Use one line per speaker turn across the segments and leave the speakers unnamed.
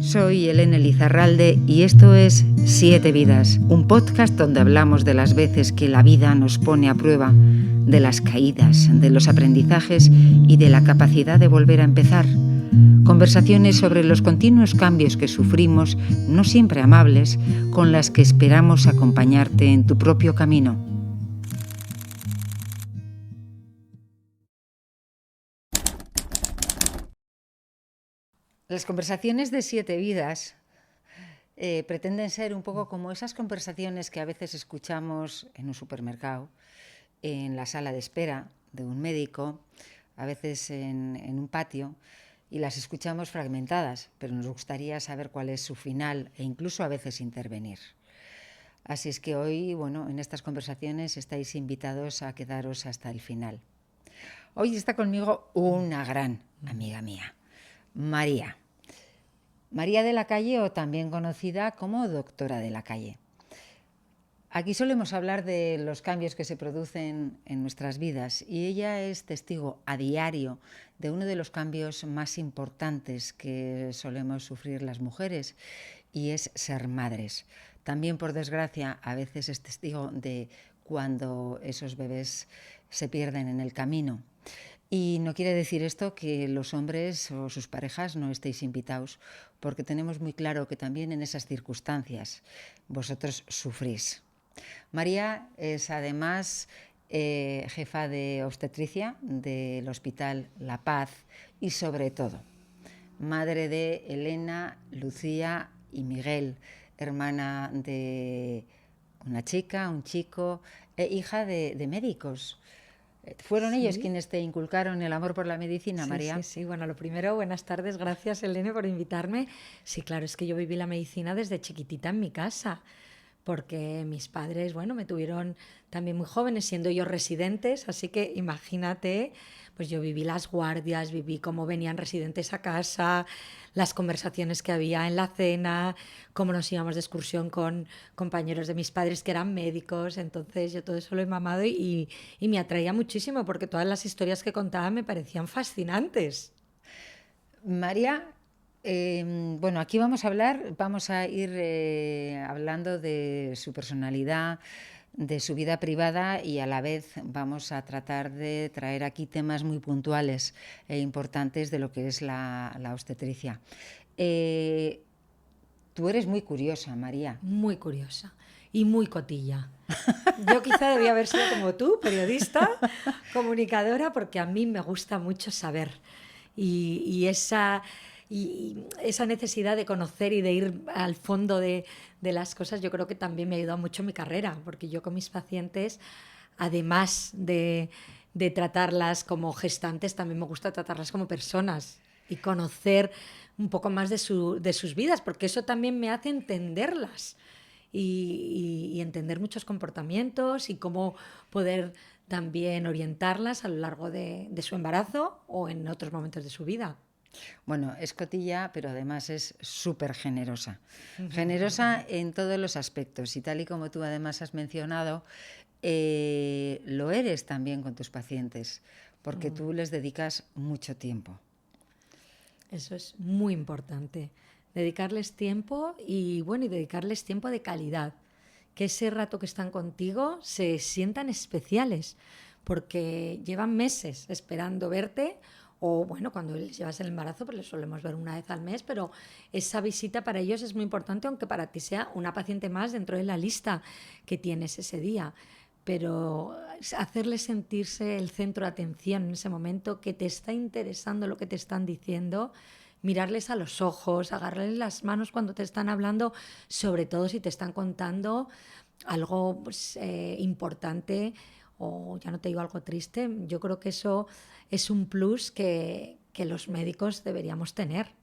Soy Elena Lizarralde y esto es Siete Vidas, un podcast donde hablamos de las veces que la vida nos pone a prueba, de las caídas, de los aprendizajes y de la capacidad de volver a empezar. Conversaciones sobre los continuos cambios que sufrimos, no siempre amables, con las que esperamos acompañarte en tu propio camino. Las conversaciones de Siete Vidas pretenden ser un poco como esas conversaciones que a veces escuchamos en un supermercado, en la sala de espera de un médico, a veces en un patio, y las escuchamos fragmentadas, pero nos gustaría saber cuál es su final e incluso a veces intervenir. Así es que hoy, en estas conversaciones estáis invitados a quedaros hasta el final. Hoy está conmigo una gran amiga mía, María. María de la Calle, o también conocida como Doctora de la Calle. Aquí solemos hablar de los cambios que se producen en nuestras vidas y ella es testigo a diario de uno de los cambios más importantes que solemos sufrir las mujeres, y es ser madres. También, por desgracia, a veces es testigo de cuando esos bebés se pierden en el camino. Y no quiere decir esto que los hombres o sus parejas no estéis invitados, porque tenemos muy claro que también en esas circunstancias vosotros sufrís. María es además jefa de obstetricia del Hospital La Paz y, sobre todo, madre de Elena, Lucía y Miguel, hermana de una chica, un chico, e hija de médicos. ¿Fueron ellos quienes te inculcaron el amor por la medicina, María?
Sí. Bueno, lo primero, buenas tardes. Gracias, Elena, por invitarme. Sí, claro, es que yo viví la medicina desde chiquitita en mi casa, porque mis padres, me tuvieron también muy jóvenes, siendo ellos residentes, así que imagínate, pues yo viví las guardias, viví cómo venían residentes a casa, las conversaciones que había en la cena, cómo nos íbamos de excursión con compañeros de mis padres que eran médicos. Entonces yo todo eso lo he mamado y me atraía muchísimo porque todas las historias que contaban me parecían fascinantes.
María, aquí vamos a ir hablando de su personalidad, de su vida privada, y a la vez vamos a tratar de traer aquí temas muy puntuales e importantes de lo que es la obstetricia. Tú eres muy curiosa, María.
Muy curiosa y muy cotilla. Yo quizá debía haber sido como tú, periodista, comunicadora, porque a mí me gusta mucho saber. Y esa necesidad de conocer y de ir al fondo de las cosas, yo creo que también me ha ayudado mucho en mi carrera, porque yo con mis pacientes, además de tratarlas como gestantes, también me gusta tratarlas como personas y conocer un poco más de sus vidas, porque eso también me hace entenderlas y entender muchos comportamientos y cómo poder también orientarlas a lo largo de su embarazo o en otros momentos de su vida.
Bueno, es cotilla, pero además es súper generosa. Generosa en todos los aspectos, y tal y como tú además has mencionado, lo eres también con tus pacientes, porque tú les dedicas mucho tiempo.
Eso es muy importante, dedicarles tiempo y dedicarles tiempo de calidad, que ese rato que están contigo se sientan especiales, porque llevan meses esperando verte, o cuando les llevas el embarazo pues les solemos ver una vez al mes, pero esa visita para ellos es muy importante, aunque para ti sea una paciente más dentro de la lista que tienes ese día. Pero hacerles sentirse el centro de atención en ese momento, que te está interesando lo que te están diciendo, mirarles a los ojos, agarrarles las manos cuando te están hablando, sobre todo si te están contando algo importante, o ya no te digo algo triste. Yo creo que eso es un plus que los médicos deberíamos tener.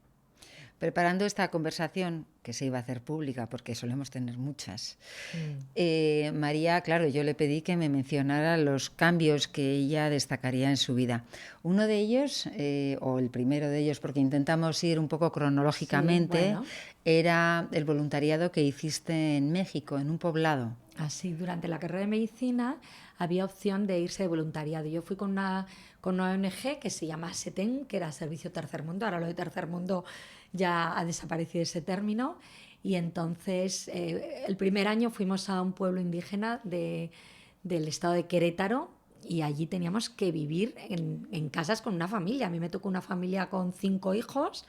Preparando esta conversación, que se iba a hacer pública porque solemos tener muchas, María, claro, yo le pedí que me mencionara los cambios que ella destacaría en su vida. Uno de ellos, o el primero de ellos, porque intentamos ir un poco cronológicamente, era el voluntariado que hiciste en México, en un poblado.
Así, durante la carrera de medicina había opción de irse de voluntariado. Yo fui con con una ONG que se llama SETEN, que era Servicio Tercer Mundo. Ahora lo de Tercer Mundo ya ha desaparecido ese término. Y entonces el primer año fuimos a un pueblo indígena del estado de Querétaro, y allí teníamos que vivir en casas con una familia. A mí me tocó una familia con 5 hijos,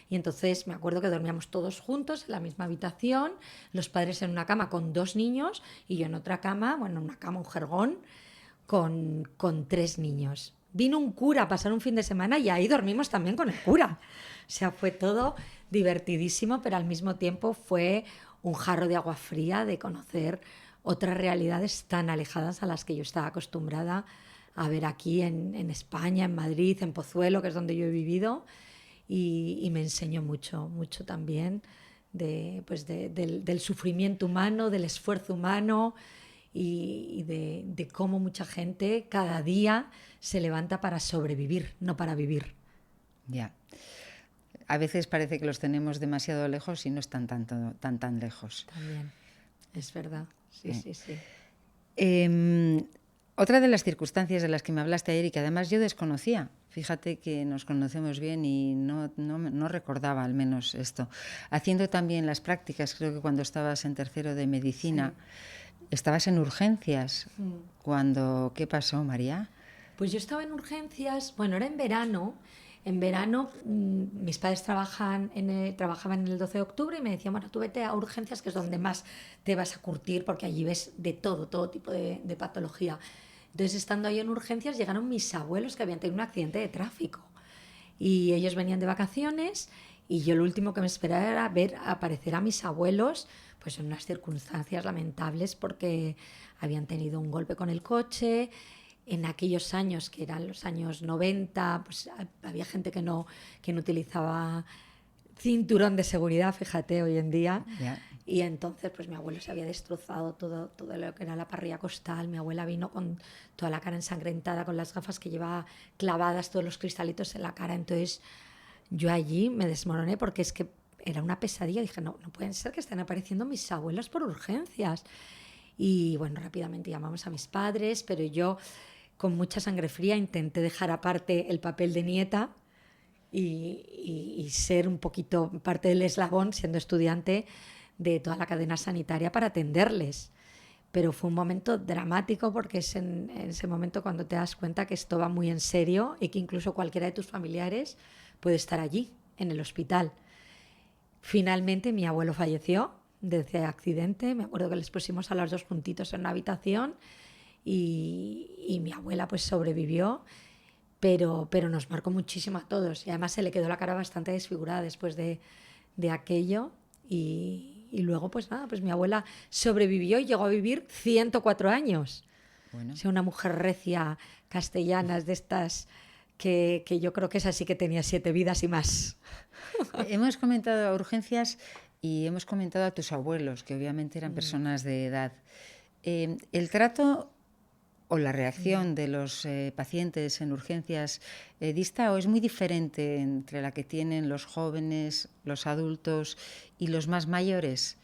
y entonces me acuerdo que dormíamos todos juntos en la misma habitación, los padres en una cama con 2 niños y yo en otra cama, bueno, una cama, un jergón, con 3 niños. Vino un cura a pasar un fin de semana y ahí dormimos también con el cura. O sea, fue todo divertidísimo, pero al mismo tiempo fue un jarro de agua fría de conocer otras realidades tan alejadas a las que yo estaba acostumbrada a ver aquí en España, en Madrid, en Pozuelo, que es donde yo he vivido, y me enseñó mucho, mucho también del sufrimiento humano, del esfuerzo humano, y de cómo mucha gente cada día se levanta para sobrevivir, no para vivir.
Ya. A veces parece que los tenemos demasiado lejos y no están tan lejos.
También, es verdad. Sí, sí, sí.
Otra de las circunstancias de las que me hablaste ayer y que además yo desconocía, fíjate que nos conocemos bien y no recordaba al menos esto. Haciendo también las prácticas, creo que cuando estabas en tercero de medicina, sí, estabas en urgencias. ¿Qué pasó, María?
Pues yo estaba en urgencias, bueno, era en verano. En verano mis padres trabajaban en el 12 de octubre y me decían, bueno, tú vete a urgencias, que es donde más te vas a curtir, porque allí ves de todo tipo de patología. Entonces, estando ahí en urgencias, llegaron mis abuelos que habían tenido un accidente de tráfico. Y ellos venían de vacaciones y yo lo último que me esperaba era ver aparecer a mis abuelos pues en unas circunstancias lamentables, porque habían tenido un golpe con el coche. En aquellos años, que eran los años 90, pues había gente que no utilizaba cinturón de seguridad, fíjate, hoy en día.
Yeah.
Y entonces pues mi abuelo se había destrozado todo lo que era la parrilla costal. Mi abuela vino con toda la cara ensangrentada, con las gafas que llevaba clavadas, todos los cristalitos en la cara. Entonces yo allí me desmoroné, porque es que era una pesadilla. Dije, no pueden ser que estén apareciendo mis abuelos por urgencias. Y bueno, rápidamente llamamos a mis padres, pero yo con mucha sangre fría intenté dejar aparte el papel de nieta y ser un poquito parte del eslabón, siendo estudiante, de toda la cadena sanitaria para atenderles. Pero fue un momento dramático, porque es en ese momento cuando te das cuenta que esto va muy en serio y que incluso cualquiera de tus familiares puede estar allí, en el hospital. Finalmente mi abuelo falleció de ese accidente. Me acuerdo que les pusimos a los 2 juntitos en una habitación y mi abuela pues sobrevivió, pero nos marcó muchísimo a todos, y además se le quedó la cara bastante desfigurada después de aquello. Y luego pues nada, pues mi abuela sobrevivió y llegó a vivir 104 años. Bueno. O sea, una mujer recia, castellanas, de estas que yo creo que esa sí que tenía 7 vidas y más.
Hemos comentado a urgencias y hemos comentado a tus abuelos, que obviamente eran personas de edad. El trato o la reacción de los pacientes en urgencias dista o es muy diferente entre la que tienen los jóvenes, los adultos y los más mayores.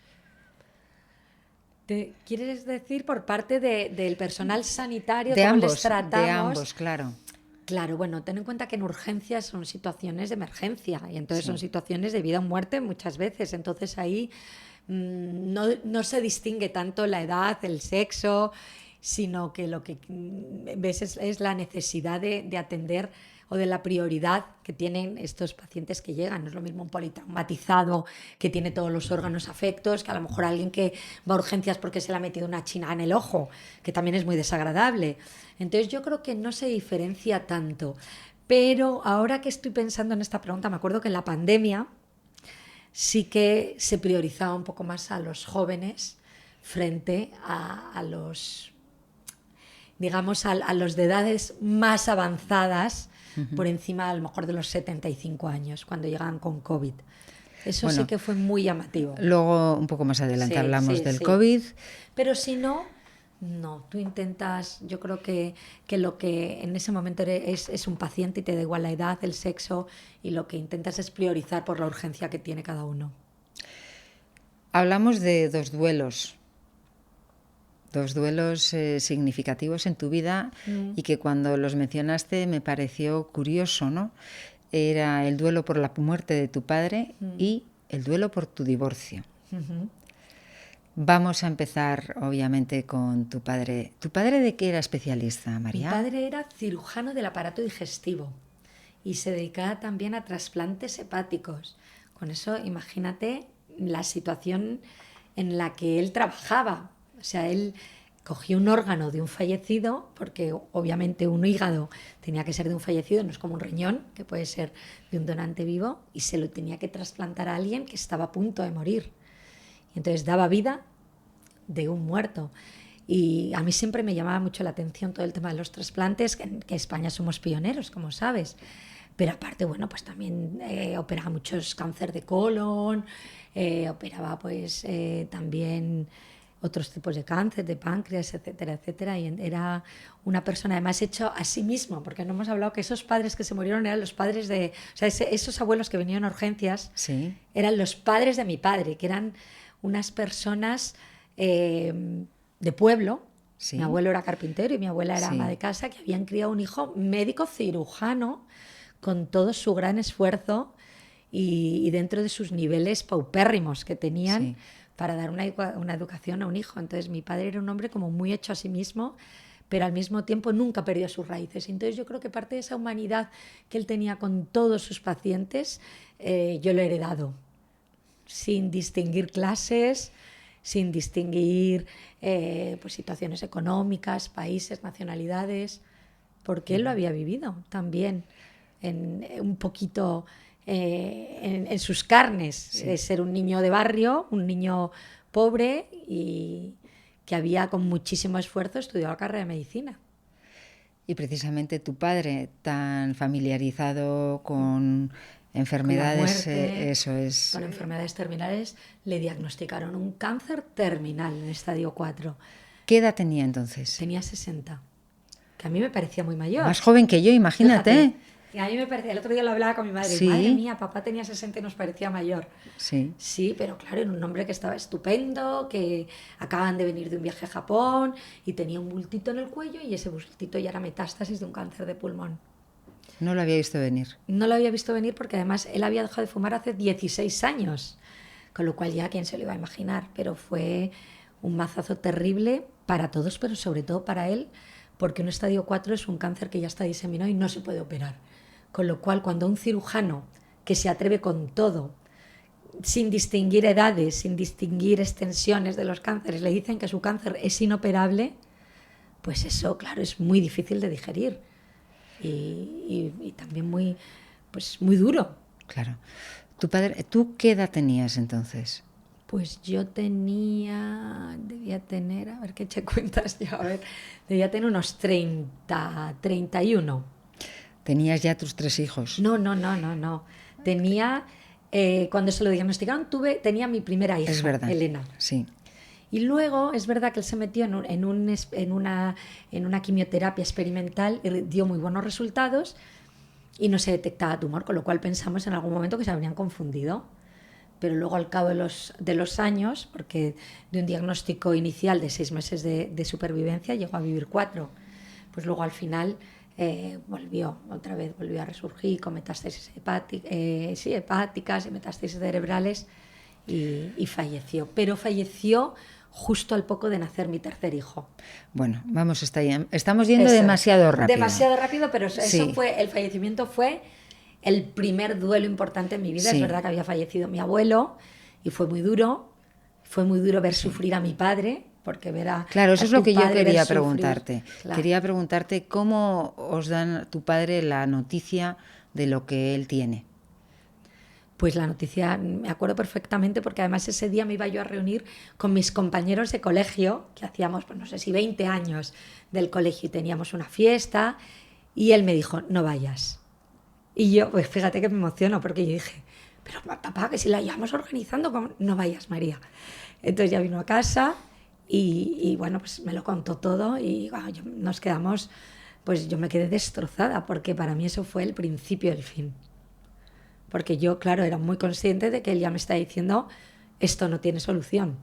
¿Quieres decir por parte del personal sanitario?
De
cómo
ambos,
les tratamos?
De ambos, claro.
Claro, bueno, ten en cuenta que en urgencias son situaciones de emergencia, y entonces son situaciones de vida o muerte muchas veces. Entonces ahí no se distingue tanto la edad, el sexo, sino que lo que ves es la necesidad de atender, o de la prioridad que tienen estos pacientes que llegan. No es lo mismo un politraumatizado que tiene todos los órganos afectos, que a lo mejor alguien que va a urgencias porque se le ha metido una china en el ojo, que también es muy desagradable. Entonces yo creo que no se diferencia tanto. Pero ahora que estoy pensando en esta pregunta, me acuerdo que en la pandemia sí que se priorizaba un poco más a los jóvenes frente a los, digamos, a los de edades más avanzadas, por encima a lo mejor de los 75 años, cuando llegaban con COVID. Eso sí que fue muy llamativo.
Luego, un poco más adelante, hablamos del COVID.
Pero si no, tú intentas, yo creo que lo que en ese momento es un paciente y te da igual la edad, el sexo, y lo que intentas es priorizar por la urgencia que tiene cada uno.
Hablamos de 2 duelos. 2 duelos significativos en tu vida y que cuando los mencionaste me pareció curioso, ¿no? Era el duelo por la muerte de tu padre y el duelo por tu divorcio. Vamos a empezar, obviamente, con tu padre. ¿Tu padre de qué era especialista, María?
Mi padre era cirujano del aparato digestivo y se dedicaba también a trasplantes hepáticos. Con eso, imagínate la situación en la que él trabajaba. O sea, él cogía un órgano de un fallecido, porque obviamente un hígado tenía que ser de un fallecido, no es como un riñón, que puede ser de un donante vivo, y se lo tenía que trasplantar a alguien que estaba a punto de morir. Y entonces daba vida de un muerto. Y a mí siempre me llamaba mucho la atención todo el tema de los trasplantes, que en España somos pioneros, como sabes. Pero aparte, bueno, pues también operaba muchos cáncer de colon, operaba pues también otros tipos de cáncer, de páncreas, etcétera, etcétera. Y era una persona además hecho a sí mismo, porque no hemos hablado que esos padres que se murieron eran los padres de... O sea, esos abuelos que venían a urgencias eran los padres de mi padre, que eran unas personas de pueblo. Mi abuelo era carpintero y mi abuela era ama de casa, que habían criado un hijo médico cirujano con todo su gran esfuerzo y dentro de sus niveles paupérrimos que tenían para dar una educación a un hijo. Entonces mi padre era un hombre como muy hecho a sí mismo, pero al mismo tiempo nunca perdió sus raíces. Entonces yo creo que parte de esa humanidad que él tenía con todos sus pacientes, yo lo he heredado, sin distinguir clases, sin distinguir pues situaciones económicas, países, nacionalidades, porque él lo había vivido también un poquito en sus carnes, de ser un niño de barrio, un niño pobre y que había con muchísimo esfuerzo estudiado la carrera de medicina.
Y precisamente tu padre, tan familiarizado con enfermedades,
con la muerte,
eso es.
Con enfermedades terminales, le diagnosticaron un cáncer terminal en estadio 4.
¿Qué edad tenía entonces?
Tenía 60, que a mí me parecía muy mayor.
Más joven que yo, imagínate.
Fíjate, y a mí me parecía, el otro día lo hablaba con mi madre, madre mía, papá tenía 60 y nos parecía mayor. Sí, pero claro, era un hombre que estaba estupendo, que acaban de venir de un viaje a Japón y tenía un bultito en el cuello y ese bultito ya era metástasis de un cáncer de pulmón.
No lo había visto venir.
No lo había visto venir porque además él había dejado de fumar hace 16 años, con lo cual ya quién se lo iba a imaginar, pero fue un mazazo terrible para todos, pero sobre todo para él, porque un estadio 4 es un cáncer que ya está diseminado y no se puede operar. Con lo cual, cuando un cirujano que se atreve con todo, sin distinguir edades, sin distinguir extensiones de los cánceres, le dicen que su cáncer es inoperable, pues eso, claro, es muy difícil de digerir y también muy, pues, muy duro.
Claro. Tu padre, ¿tú qué edad tenías entonces?
Pues yo debía tener, a ver qué eché cuentas yo, a ver, debía tener unos 30, 31.
¿Tenías ya tus 3 hijos?
No. Tenía, cuando se lo diagnosticaron, tenía mi primera hija,
es verdad,
Elena.
Sí.
Y luego es verdad que él se metió en una quimioterapia experimental, y dio muy buenos resultados y no se detectaba tumor, con lo cual pensamos en algún momento que se habrían confundido. Pero luego al cabo de los años, porque de un diagnóstico inicial de 6 meses de supervivencia llegó a vivir 4, pues luego al final volvió a resurgir con metástasis hepáticas y metástasis cerebrales y falleció. Pero falleció justo al poco de nacer mi tercer hijo.
Bueno, estamos yendo demasiado rápido.
Demasiado rápido, pero el fallecimiento fue el primer duelo importante en mi vida. Es verdad que había fallecido mi abuelo y fue muy duro ver sufrir a mi padre, porque
Claro, eso es lo que yo quería preguntarte. Claro. Quería preguntarte cómo os dan tu padre la noticia de lo que él tiene.
Pues la noticia, me acuerdo perfectamente, porque además ese día me iba yo a reunir con mis compañeros de colegio, que hacíamos, pues no sé si 20 años del colegio, y teníamos una fiesta, y él me dijo, no vayas. Y yo, pues fíjate que me emociono, porque yo dije, pero papá, que si la llevamos organizando, ¿cómo? No vayas, María. Entonces ya vino a casa y bueno, pues me lo contó todo y bueno, nos quedamos, pues yo me quedé destrozada, porque para mí eso fue el principio del fin. Porque yo, claro, era muy consciente de que él ya me está diciendo, esto no tiene solución.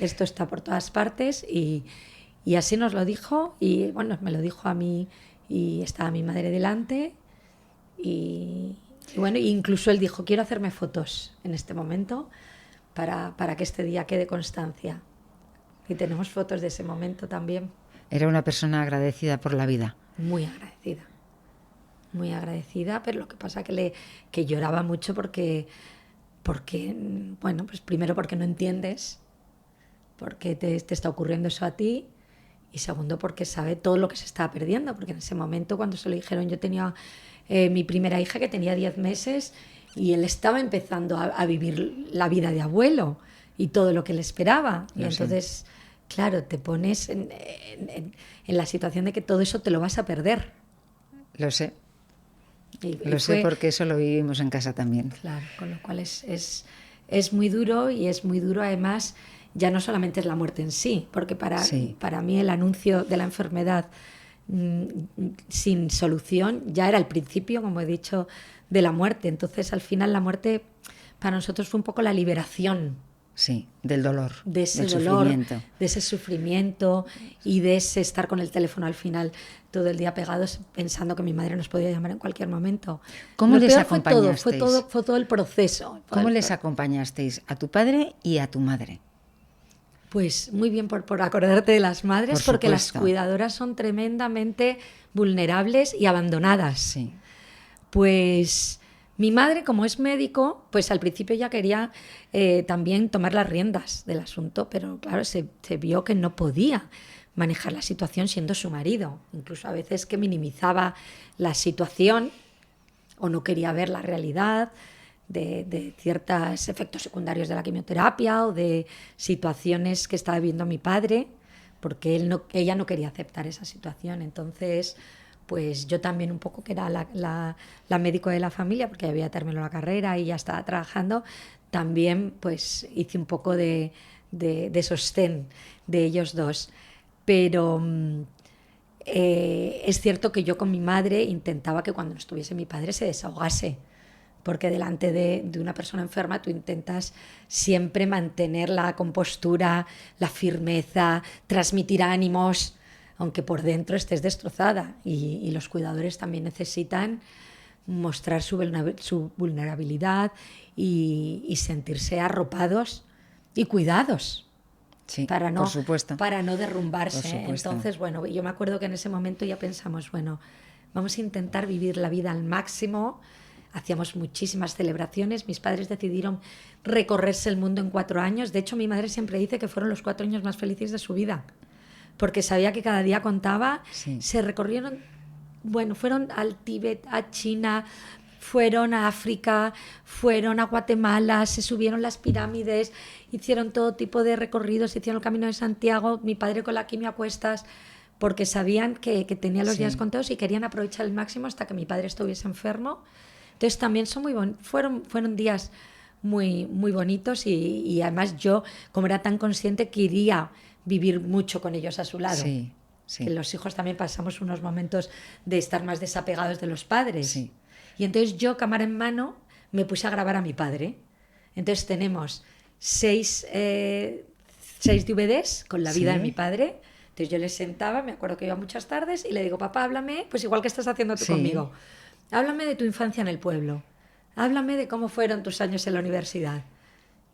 esto está por todas partes y así nos lo dijo y bueno, me lo dijo a mí y estaba mi madre delante y bueno, incluso él dijo, quiero hacerme fotos en este momento para que este día quede constancia. Y tenemos fotos de ese momento también.
Era una persona agradecida por la vida.
Muy agradecida, pero lo que pasa que lloraba mucho porque, bueno, pues primero porque no entiendes, porque te está ocurriendo eso a ti, y segundo porque sabe todo lo que se estaba perdiendo, porque en ese momento cuando se lo dijeron, yo tenía mi primera hija que tenía 10 meses y él estaba empezando a vivir la vida de abuelo y todo lo que le esperaba. Y entonces, claro, te pones en la situación de que todo eso te lo vas a perder.
Lo sé. Lo sé porque eso lo vivimos en casa también.
Claro, con lo cual es muy duro y es muy duro además, ya no solamente es la muerte en sí, porque para mí el anuncio de la enfermedad sin solución ya era el principio, como he dicho, de la muerte. Entonces al final la muerte para nosotros fue un poco la liberación.
Sí, del dolor.
De ese dolor,
sufrimiento.
de ese sufrimiento y de ese estar con el teléfono al final todo el día pegados pensando que mi madre nos podía llamar en cualquier momento.
¿Cómo les acompañasteis?
Fue todo el proceso.
¿Cómo les acompañasteis a tu padre y a tu madre?
Pues muy bien por acordarte de las madres, porque las cuidadoras son tremendamente vulnerables y abandonadas.
Sí.
Pues mi madre, como es médico, pues al principio ya quería también tomar las riendas del asunto, pero claro, se vio que no podía manejar la situación siendo su marido. Incluso a veces que minimizaba la situación o no quería ver la realidad de ciertos efectos secundarios de la quimioterapia o de situaciones que estaba viviendo mi padre, porque ella no quería aceptar esa situación. Entonces, pues yo también un poco, que era la médico de la familia, porque había terminado la carrera y ya estaba trabajando, también pues hice un poco de sostén de ellos dos. Pero es cierto que yo con mi madre intentaba que cuando no estuviese mi padre se desahogase, porque delante de una persona enferma tú intentas siempre mantener la compostura, la firmeza, transmitir ánimos, aunque por dentro estés destrozada. Y los cuidadores también necesitan mostrar su vulnerabilidad y sentirse arropados y cuidados.
Sí,
para no,
por supuesto.
Para no derrumbarse.
Por supuesto.
Entonces, bueno, yo me acuerdo que en ese momento ya pensamos, bueno, vamos a intentar vivir la vida al máximo. Hacíamos muchísimas celebraciones. Mis padres decidieron recorrerse el mundo en 4 años. De hecho, mi madre siempre dice que fueron los 4 años más felices de su vida, porque sabía que cada día contaba.
Sí.
Se recorrieron, bueno, fueron al Tíbet, a China, fueron a África, fueron a Guatemala, se subieron las pirámides, hicieron todo tipo de recorridos, hicieron el Camino de Santiago, mi padre con la quimio a cuestas, porque sabían que tenía los días contados y querían aprovechar al máximo hasta que mi padre estuviese enfermo. Entonces también fueron días muy, muy bonitos y además yo, como era tan consciente, quería vivir mucho con ellos a su lado.
Sí, sí.
Que los hijos también pasamos unos momentos de estar más desapegados de los padres.
Sí.
Y entonces yo, cámara en mano, me puse a grabar a mi padre. Entonces tenemos 6 DVDs con la vida de mi padre. Entonces yo le sentaba, me acuerdo que iba muchas tardes, y le digo, papá, háblame, pues igual que estás haciendo tú conmigo. Háblame de tu infancia en el pueblo. Háblame de cómo fueron tus años en la universidad.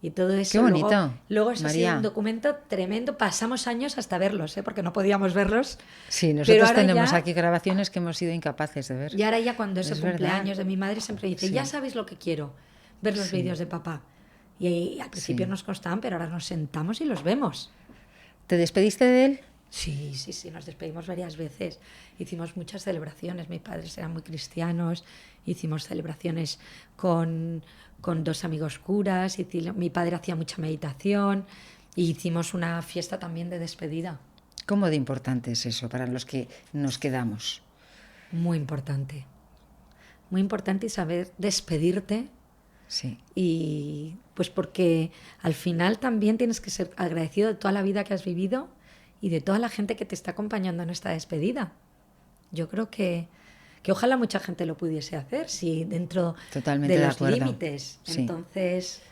Y todo eso.
Qué bonito.
Luego eso ha sido un documento tremendo. Pasamos años hasta verlos, porque no podíamos verlos.
Sí, nosotros tenemos aquí grabaciones que hemos sido incapaces de ver.
Y ahora ya cuando es el cumpleaños de mi madre siempre dice, ya sabéis lo que quiero, ver los vídeos de papá. Y al principio nos costaban, pero ahora nos sentamos y los vemos.
¿Te despediste de él?
Sí, nos despedimos varias veces. Hicimos muchas celebraciones, mis padres eran muy cristianos, hicimos celebraciones con 2 amigos curas, mi padre hacía mucha meditación y hicimos una fiesta también de despedida.
¿Cómo de importante es eso para los que nos quedamos?
Muy importante y saber despedirte.
Sí.
Y pues porque al final también tienes que ser agradecido de toda la vida que has vivido y de toda la gente que te está acompañando en esta despedida. Yo creo que ojalá mucha gente lo pudiese hacer, si dentro de los límites.
Sí.
Entonces,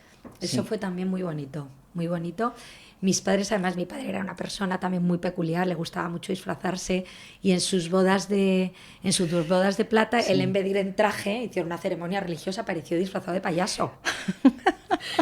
eso fue también muy bonito, muy bonito. Mis padres, además, mi padre era una persona también muy peculiar, le gustaba mucho disfrazarse y en sus dos bodas de plata,
Sí.
él en vez de ir en traje, hicieron una ceremonia religiosa, apareció disfrazado de payaso.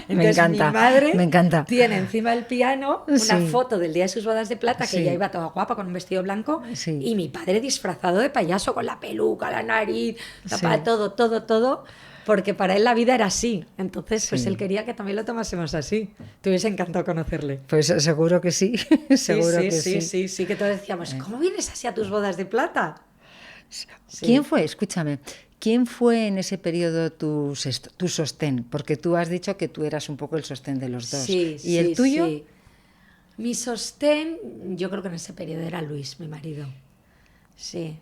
Me
Entonces
encanta,
mi madre
me encanta.
tiene encima del piano una
Sí.
foto del día de sus bodas de plata, que
Sí.
ella iba toda guapa con un vestido blanco,
Sí.
y mi padre disfrazado de payaso con la peluca, la nariz, tapada,
Sí.
todo, porque para él la vida era así. Entonces, pues
Sí.
él quería que también lo tomásemos así. Te hubiese encantado conocerle.
Pues seguro que sí, seguro que sí.
Sí, que todos decíamos, ¿cómo vienes así a tus bodas de plata? Sí.
¿Quién fue? Escúchame. ¿Quién fue en ese periodo tu sostén? Porque tú has dicho que tú eras un poco el sostén de los dos.
Sí,
¿Y el tuyo?
Sí. Mi sostén, yo creo que en ese periodo era Luis, mi marido. Sí.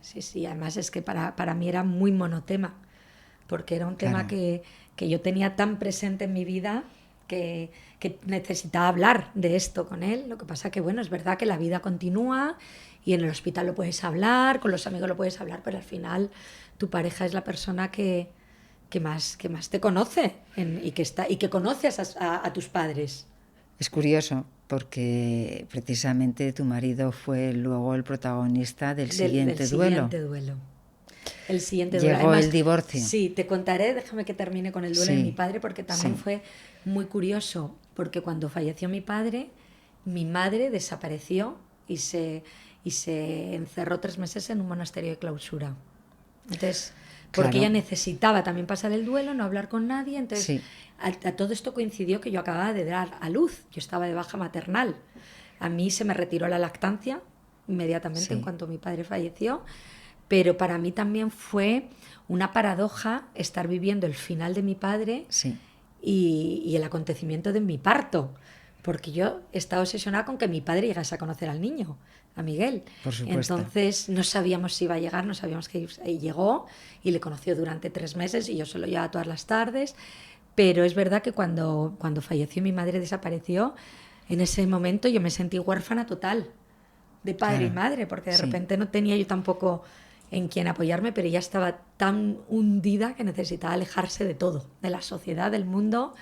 Además es que para mí era muy monotema, porque era un tema
Claro.
que yo tenía tan presente en mi vida que necesitaba hablar de esto con él. Lo que pasa que, bueno, es verdad que la vida continúa y en el hospital lo puedes hablar, con los amigos lo puedes hablar, pero al final tu pareja es la persona que más te conoce y que conoces a tus padres.
Es curioso porque precisamente tu marido fue luego el protagonista del siguiente duelo.
El siguiente duelo.
Llegó
Además,
el divorcio.
Sí, te contaré, déjame que termine con el duelo de mi padre, porque también fue muy curioso, porque cuando falleció mi padre, mi madre desapareció y se encerró 3 meses en un monasterio de clausura. Entonces, porque ella necesitaba también pasar el duelo, no hablar con nadie, entonces a todo esto coincidió que yo acababa de dar a luz, yo estaba de baja maternal. A mí se me retiró la lactancia inmediatamente en cuanto mi padre falleció, pero para mí también fue una paradoja estar viviendo el final de mi padre y el acontecimiento de mi parto, porque yo estaba obsesionada con que mi padre llegase a conocer al niño, a Miguel.
Por supuesto.
Entonces no sabíamos si iba a llegar, no sabíamos que llegó y le conoció durante 3 meses y yo se lo llevaba todas las tardes, pero es verdad que cuando falleció mi madre, desapareció, en ese momento yo me sentí huérfana total de padre y madre, porque de repente no tenía yo tampoco en quien apoyarme, pero ella estaba tan hundida que necesitaba alejarse de todo, de la sociedad, del mundo,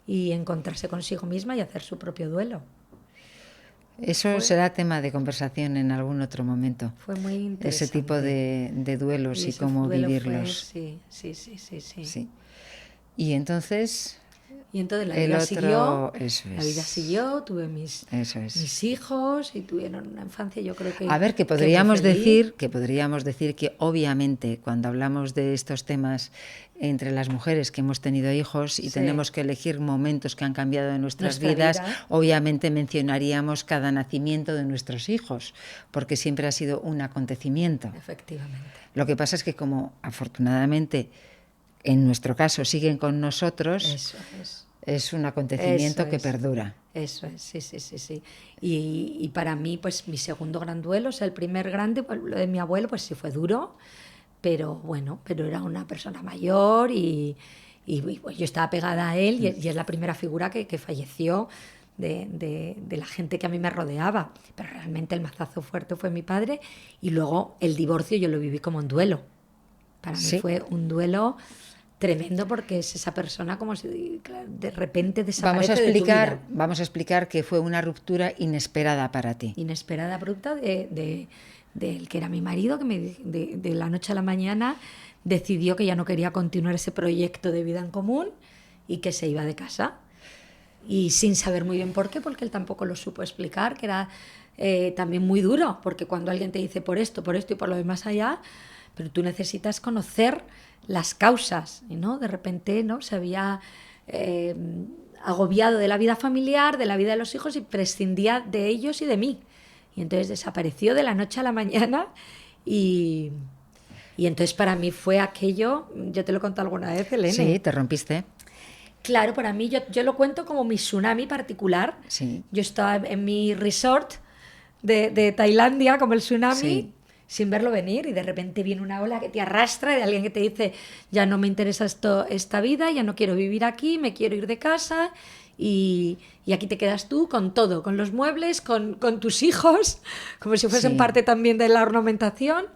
y encontrarse consigo misma y hacer su propio duelo.
Eso será tema de conversación en algún otro momento.
Fue muy interesante.
Ese tipo de duelos y cómo vivirlos.
Sí.
Y entonces...
Y entonces la vida siguió, tuve mis hijos y tuvieron una infancia, yo creo que...
A ver, que podríamos decir que obviamente cuando hablamos de estos temas entre las mujeres que hemos tenido hijos y tenemos que elegir momentos que han cambiado en nuestras vidas, obviamente mencionaríamos cada nacimiento de nuestros hijos, porque siempre ha sido un acontecimiento.
Efectivamente.
Lo que pasa es que como afortunadamente en nuestro caso siguen con nosotros...
Eso
es un acontecimiento que perdura.
Eso es, sí. Y para mí, pues mi segundo gran duelo, o sea, el primer grande, pues, lo de mi abuelo, pues sí fue duro, pero bueno, pero era una persona mayor y pues, yo estaba pegada a él y es la primera figura que falleció de la gente que a mí me rodeaba. Pero realmente el mazazo fuerte fue mi padre y luego el divorcio yo lo viví como un duelo. Para mí fue un duelo tremendo porque es esa persona como si de repente desaparece de tu vida.
Vamos a explicar que fue una ruptura inesperada para ti.
Inesperada, abrupta, del que era mi marido, que de la noche a la mañana decidió que ya no quería continuar ese proyecto de vida en común y que se iba de casa. Y sin saber muy bien por qué, porque él tampoco lo supo explicar, que era también muy duro, porque cuando alguien te dice por esto y por lo demás allá, pero tú necesitas conocer las causas, ¿no? De repente, ¿no? Se había agobiado de la vida familiar, de la vida de los hijos y prescindía de ellos y de mí. Y entonces desapareció de la noche a la mañana y entonces para mí fue aquello, yo te lo he contado alguna vez, Helene.
Sí, te rompiste.
Claro, para mí yo lo cuento como mi tsunami particular.
Sí.
Yo estaba en mi resort de Tailandia, como el tsunami, sin verlo venir, y de repente viene una ola que te arrastra de alguien que te dice ya no me interesa esta vida, ya no quiero vivir aquí, me quiero ir de casa y aquí te quedas tú con todo, con los muebles, con tus hijos, como si fuesen parte también de la ornamentación,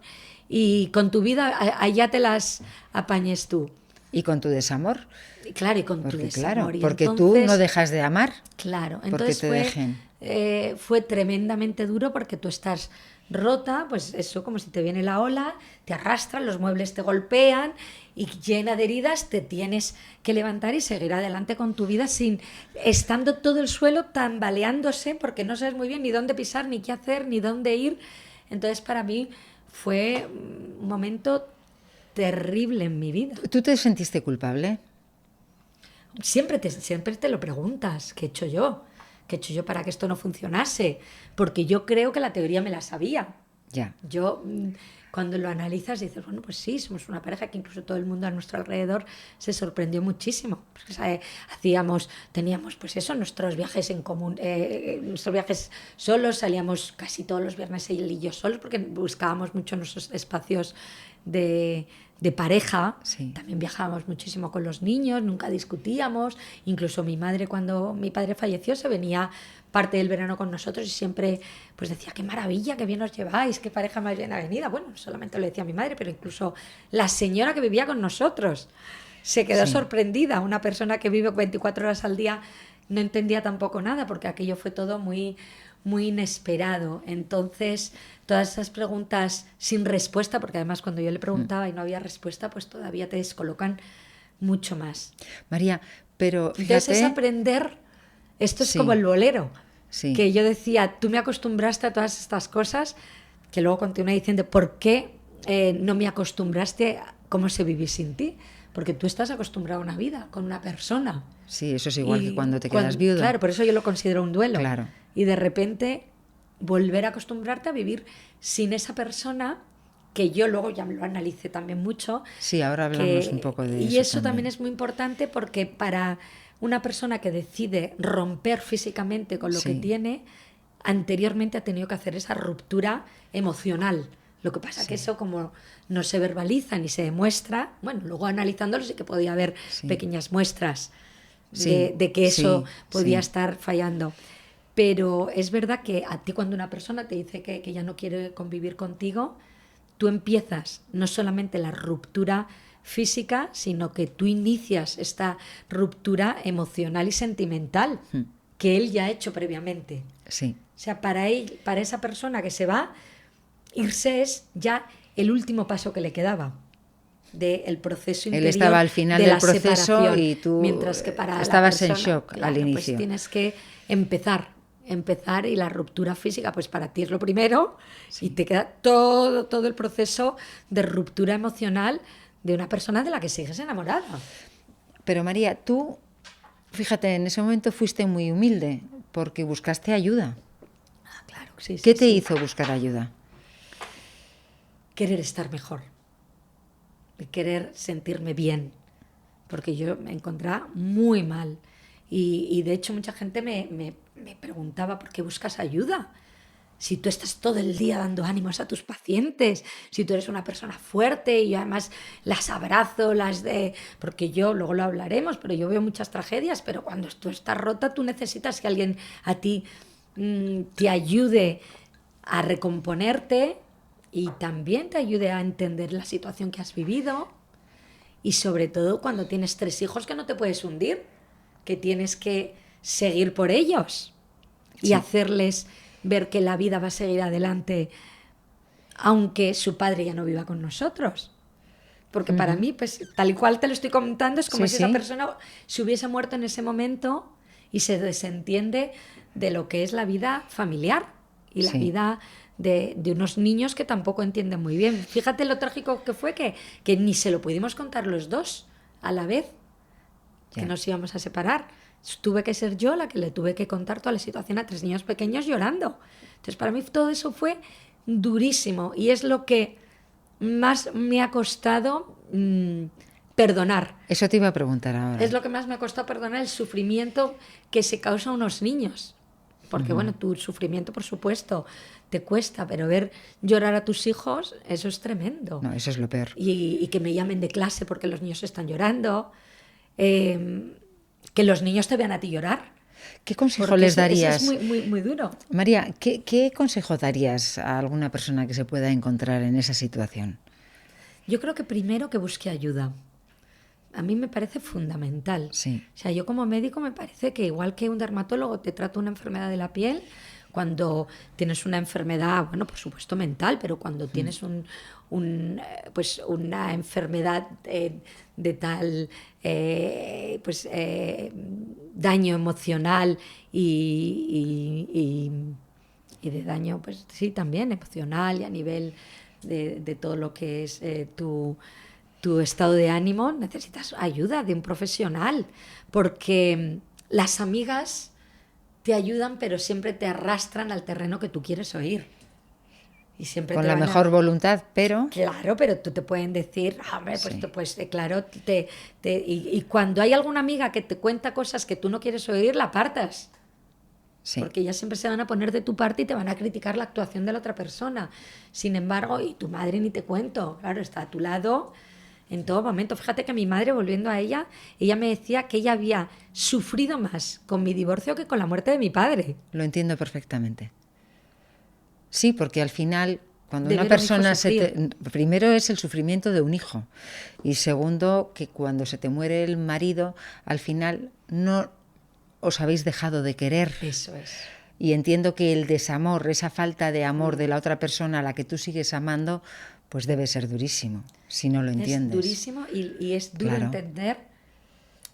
y con tu vida allá te las apañes tú.
¿Y con tu desamor?
Claro, y con tu
Porque,
desamor.
claro,
Y
porque tú
entonces,
no dejas de amar
claro,
porque
entonces
te dejen.
fue tremendamente duro porque tú estás rota, pues eso, como si te viene la ola, te arrastran, los muebles te golpean y llena de heridas te tienes que levantar y seguir adelante con tu vida sin estando todo el suelo tambaleándose porque no sabes muy bien ni dónde pisar, ni qué hacer, ni dónde ir. Entonces para mí fue un momento terrible en mi vida.
¿Tú te sentiste culpable?
Siempre te lo preguntas, ¿qué he hecho yo? ¿Qué he hecho yo para que esto no funcionase? Porque yo creo que la teoría me la sabía.
Ya.
Yo, cuando lo analizas, dices, bueno, pues sí, somos una pareja que incluso todo el mundo a nuestro alrededor se sorprendió muchísimo. Porque, ¿sabe? Teníamos, pues eso, nuestros viajes en común, nuestros viajes solos, salíamos casi todos los viernes él y yo solos, porque buscábamos mucho nuestros espacios de pareja.
Sí.
También viajábamos muchísimo con los niños, nunca discutíamos. Incluso mi madre, cuando mi padre falleció, se venía parte del verano con nosotros y siempre pues decía, qué maravilla, qué bien os lleváis, qué pareja más bien avenida. Bueno, no solamente lo decía mi madre, pero incluso la señora que vivía con nosotros se quedó
Sí.
sorprendida. Una persona que vive 24 horas al día no entendía tampoco nada porque aquello fue todo muy, muy inesperado. Entonces, todas esas preguntas sin respuesta, porque además cuando yo le preguntaba y no había respuesta, pues todavía te descolocan mucho más.
María, pero
Entonces
fíjate...
es aprender, esto es
Sí.
como el bolero,
Sí.
que yo decía, tú me acostumbraste a todas estas cosas, que luego continué diciendo, ¿por qué no me acostumbraste a cómo se vivir sin ti? Porque tú estás acostumbrado a una vida con una persona.
Sí, eso es igual que
Y
cuando te quedas viudo.
Claro, por eso yo lo considero un duelo.
Claro.
Y de repente volver a acostumbrarte a vivir sin esa persona, que yo luego ya lo analicé también mucho.
Sí, ahora hablamos un poco de eso.
Y eso también es muy importante porque para una persona que decide romper físicamente con lo que
Sí.
tiene, anteriormente ha tenido que hacer esa ruptura emocional. Lo que pasa que eso como no se verbaliza ni se demuestra, bueno, luego analizándolo sí que podía haber
Sí.
pequeñas muestras
Sí,
de que eso
sí,
podía
sí.
estar fallando. Pero es verdad que a ti cuando una persona te dice que ya no quiere convivir contigo, tú empiezas no solamente la ruptura física, sino que tú inicias esta ruptura emocional y sentimental que él ya ha hecho previamente.
Sí.
O sea, para esa persona que se va, irse es ya el último paso que le quedaba del proceso
Él
interior
estaba al final
de
del
la
proceso
separación,
y tú
mientras que para
estabas
la
en
persona,
shock al
claro,
inicio.
pues tienes que empezar y la ruptura física pues para ti es lo primero y te queda todo el proceso de ruptura emocional de una persona de la que sigues enamorada.
Pero María, tú, fíjate, en ese momento fuiste muy humilde porque buscaste ayuda.
Ah, claro, sí,
¿Qué
sí,
te
sí.
hizo buscar ayuda?
Querer estar mejor, de querer sentirme bien, porque yo me encontraba muy mal. Y de hecho mucha gente me preguntaba, ¿por qué buscas ayuda? Si tú estás todo el día dando ánimos a tus pacientes, si tú eres una persona fuerte y yo además las abrazo, porque yo, luego lo hablaremos, pero yo veo muchas tragedias, pero cuando tú estás rota tú necesitas que alguien a ti te ayude a recomponerte y también te ayude a entender la situación que has vivido y sobre todo cuando tienes 3 hijos que no te puedes hundir, que tienes que seguir por ellos y
Sí.
hacerles ver que la vida va a seguir adelante aunque su padre ya no viva con nosotros. Porque para mí, pues tal y cual te lo estoy comentando, es como
Sí,
si
sí.
esa persona se hubiese muerto en ese momento y se desentiende de lo que es la vida familiar y la
Sí.
vida de unos niños que tampoco entienden muy bien. Fíjate lo trágico que fue que ni se lo pudimos contar los dos a la vez, que
Ya.
nos íbamos a separar. Tuve que ser yo la que le tuve que contar toda la situación a 3 niños pequeños llorando. Entonces para mí todo eso fue durísimo y es lo que más me ha costado perdonar.
Eso te iba a preguntar ahora.
Es lo que más me ha costado perdonar, el sufrimiento que se causa a unos niños. Porque bueno, tu sufrimiento por supuesto te cuesta, pero ver llorar a tus hijos, eso es tremendo.
No, eso es lo peor.
Y que me llamen de clase porque los niños están llorando. Que los niños te vean a ti llorar.
¿Qué consejo
Porque
les
eso
darías?
es muy duro.
María, ¿qué consejo darías a alguna persona que se pueda encontrar en esa situación?
Yo creo que primero que busque ayuda. a mí me parece fundamental.
Sí.
O sea, yo como médico me parece que igual que un dermatólogo te trata una enfermedad de la piel, cuando tienes una enfermedad, bueno, por supuesto mental, pero cuando tienes pues una enfermedad de tal daño emocional y de daño, pues sí, también emocional y a nivel de todo lo que es tu estado de ánimo, necesitas ayuda de un profesional, porque las amigas te ayudan, pero siempre te arrastran al terreno que tú quieres oír. Y siempre
Con
te
la
van
mejor voluntad, pero...
Claro, pero tú te pueden decir, hombre, pues,
Sí.
Claro, y cuando hay alguna amiga que te cuenta cosas que tú no quieres oír, la apartas.
Sí.
Porque ellas siempre se van a poner de tu parte y te van a criticar la actuación de la otra persona. Sin embargo, y tu madre ni te cuento, claro, está a tu lado en todo momento. Fíjate que mi madre, volviendo a ella me decía que ella había sufrido más con mi divorcio que con la muerte de mi padre.
Lo entiendo perfectamente. Sí, porque al final, cuando
De
una
ver a un hijo
persona
sufrir.
primero es el sufrimiento de un hijo y segundo que cuando se te muere el marido, al final no os habéis dejado de querer.
Eso es.
Y entiendo que el desamor, esa falta de amor de la otra persona a la que tú sigues amando, pues debe ser durísimo, si no lo entiendes.
Es durísimo y es duro
Claro.
entender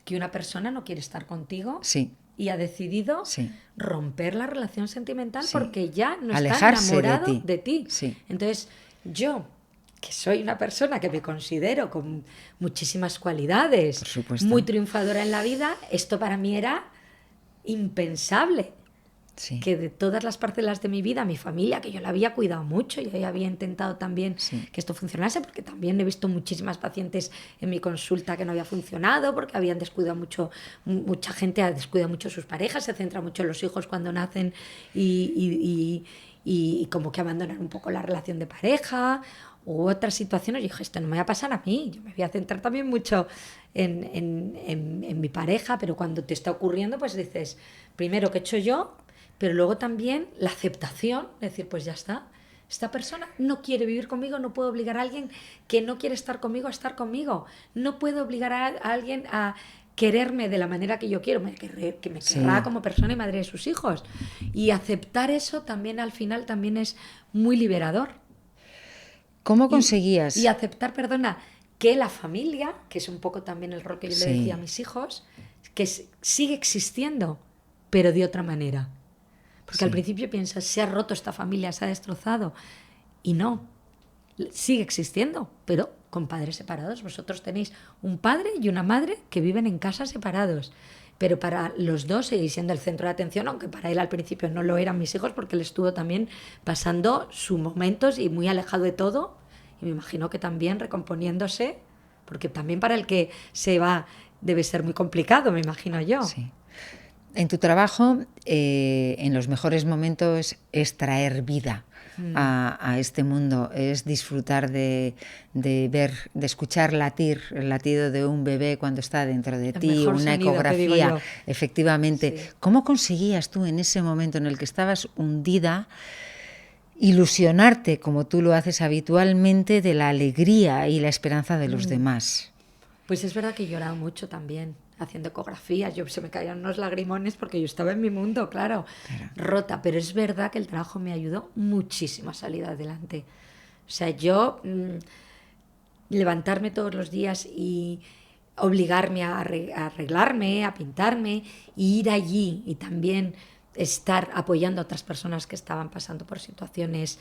que una persona no quiere estar contigo
Sí.
y ha decidido
Sí.
romper la relación sentimental
Sí.
porque ya no
Alejarse
está enamorado de ti.
Sí.
Entonces, yo, que soy una persona que me considero con muchísimas cualidades,
Por supuesto.
muy triunfadora en la vida, esto para mí era impensable.
Sí.
Que de todas las parcelas de mi vida, mi familia, que yo la había cuidado mucho y había intentado también
Sí.
que esto funcionase, porque también he visto muchísimas pacientes en mi consulta que no había funcionado, porque habían descuidado mucho, mucha gente ha descuidado mucho sus parejas, se centra mucho en los hijos cuando nacen y como que abandonan un poco la relación de pareja u otras situaciones. Y dije, esto no me va a pasar a mí, yo me voy a centrar también mucho en mi pareja, pero cuando te está ocurriendo, pues dices, primero, ¿qué he hecho yo? Pero luego también la aceptación, decir, pues ya está, esta persona no quiere vivir conmigo, no puedo obligar a alguien que no quiere estar conmigo a estar conmigo, no puedo obligar a alguien a quererme de la manera que yo quiero, que me querrá como persona y madre de sus hijos. Y aceptar eso también al final también es muy liberador.
¿Cómo conseguías?
Y aceptar, perdona, que la familia, que es un poco también el rol que yo le decía a mis hijos, que sigue existiendo, pero de otra manera. Porque al principio piensas, se ha roto esta familia, se ha destrozado. Y no, sigue existiendo, pero con padres separados. Vosotros tenéis un padre y una madre que viven en casas separados. Pero para los dos seguís siendo el centro de atención, aunque para él al principio no lo eran mis hijos, porque él estuvo también pasando sus momentos y muy alejado de todo. Y me imagino que también recomponiéndose, porque también para el que se va debe ser muy complicado, me imagino yo.
Sí. En tu trabajo, en los mejores momentos, es traer vida a este mundo, es disfrutar de ver, de escuchar latir, el latido de un bebé cuando está dentro de ti, una ecografía, efectivamente. Sí. ¿Cómo conseguías tú en ese momento en el que estabas hundida ilusionarte, como tú lo haces habitualmente, de la alegría y la esperanza de los demás?
Pues es verdad que he llorado mucho también haciendo ecografías, se me caían unos lagrimones porque yo estaba en mi mundo, claro, rota, pero es verdad que el trabajo me ayudó muchísimo a salir adelante. O sea, yo levantarme todos los días y obligarme a arreglarme, a pintarme, e ir allí y también estar apoyando a otras personas que estaban pasando por situaciones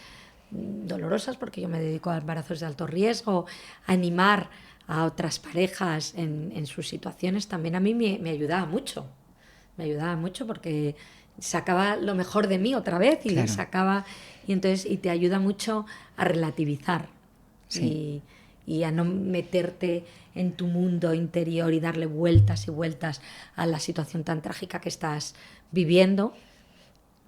dolorosas, porque yo me dedico a embarazos de alto riesgo, animar a otras parejas en sus situaciones, también a mí me ayudaba mucho. Me ayudaba mucho porque sacaba lo mejor de mí otra vez y y te ayuda mucho a relativizar y a no meterte en tu mundo interior y darle vueltas y vueltas a la situación tan trágica que estás viviendo,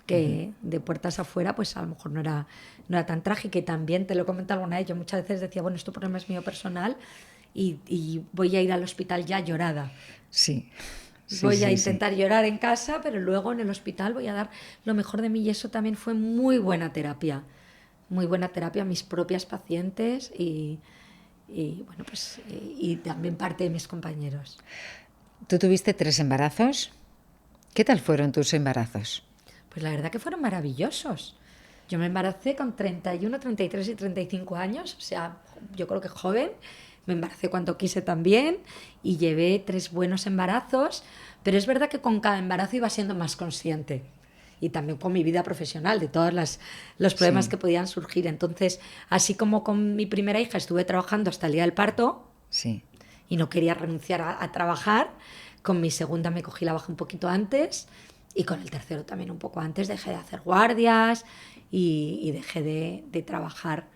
que de puertas afuera pues a lo mejor no era tan trágica. Y también te lo he comentado alguna vez, yo muchas veces decía, bueno, este problema es mío personal y voy a ir al hospital ya llorada.
Sí.
Voy a intentar llorar en casa, pero luego en el hospital voy a dar lo mejor de mí, y eso también fue muy buena terapia a mis propias pacientes y y bueno, pues y también parte de mis compañeros.
Tú tuviste 3 embarazos. ¿Qué tal fueron tus embarazos?
Pues la verdad que fueron maravillosos. Yo me embaracé con 31, 33 y 35 años, o sea, yo creo que joven. Me embaracé cuando quise también y llevé 3 buenos embarazos, pero es verdad que con cada embarazo iba siendo más consciente. Y también con mi vida profesional, de todos los problemas
Sí.
que podían surgir. Entonces, así como con mi primera hija estuve trabajando hasta el día del parto
Sí.
y no quería renunciar a trabajar, con mi segunda me cogí la baja un poquito antes y con el tercero también un poco antes. Dejé de hacer guardias y dejé de trabajar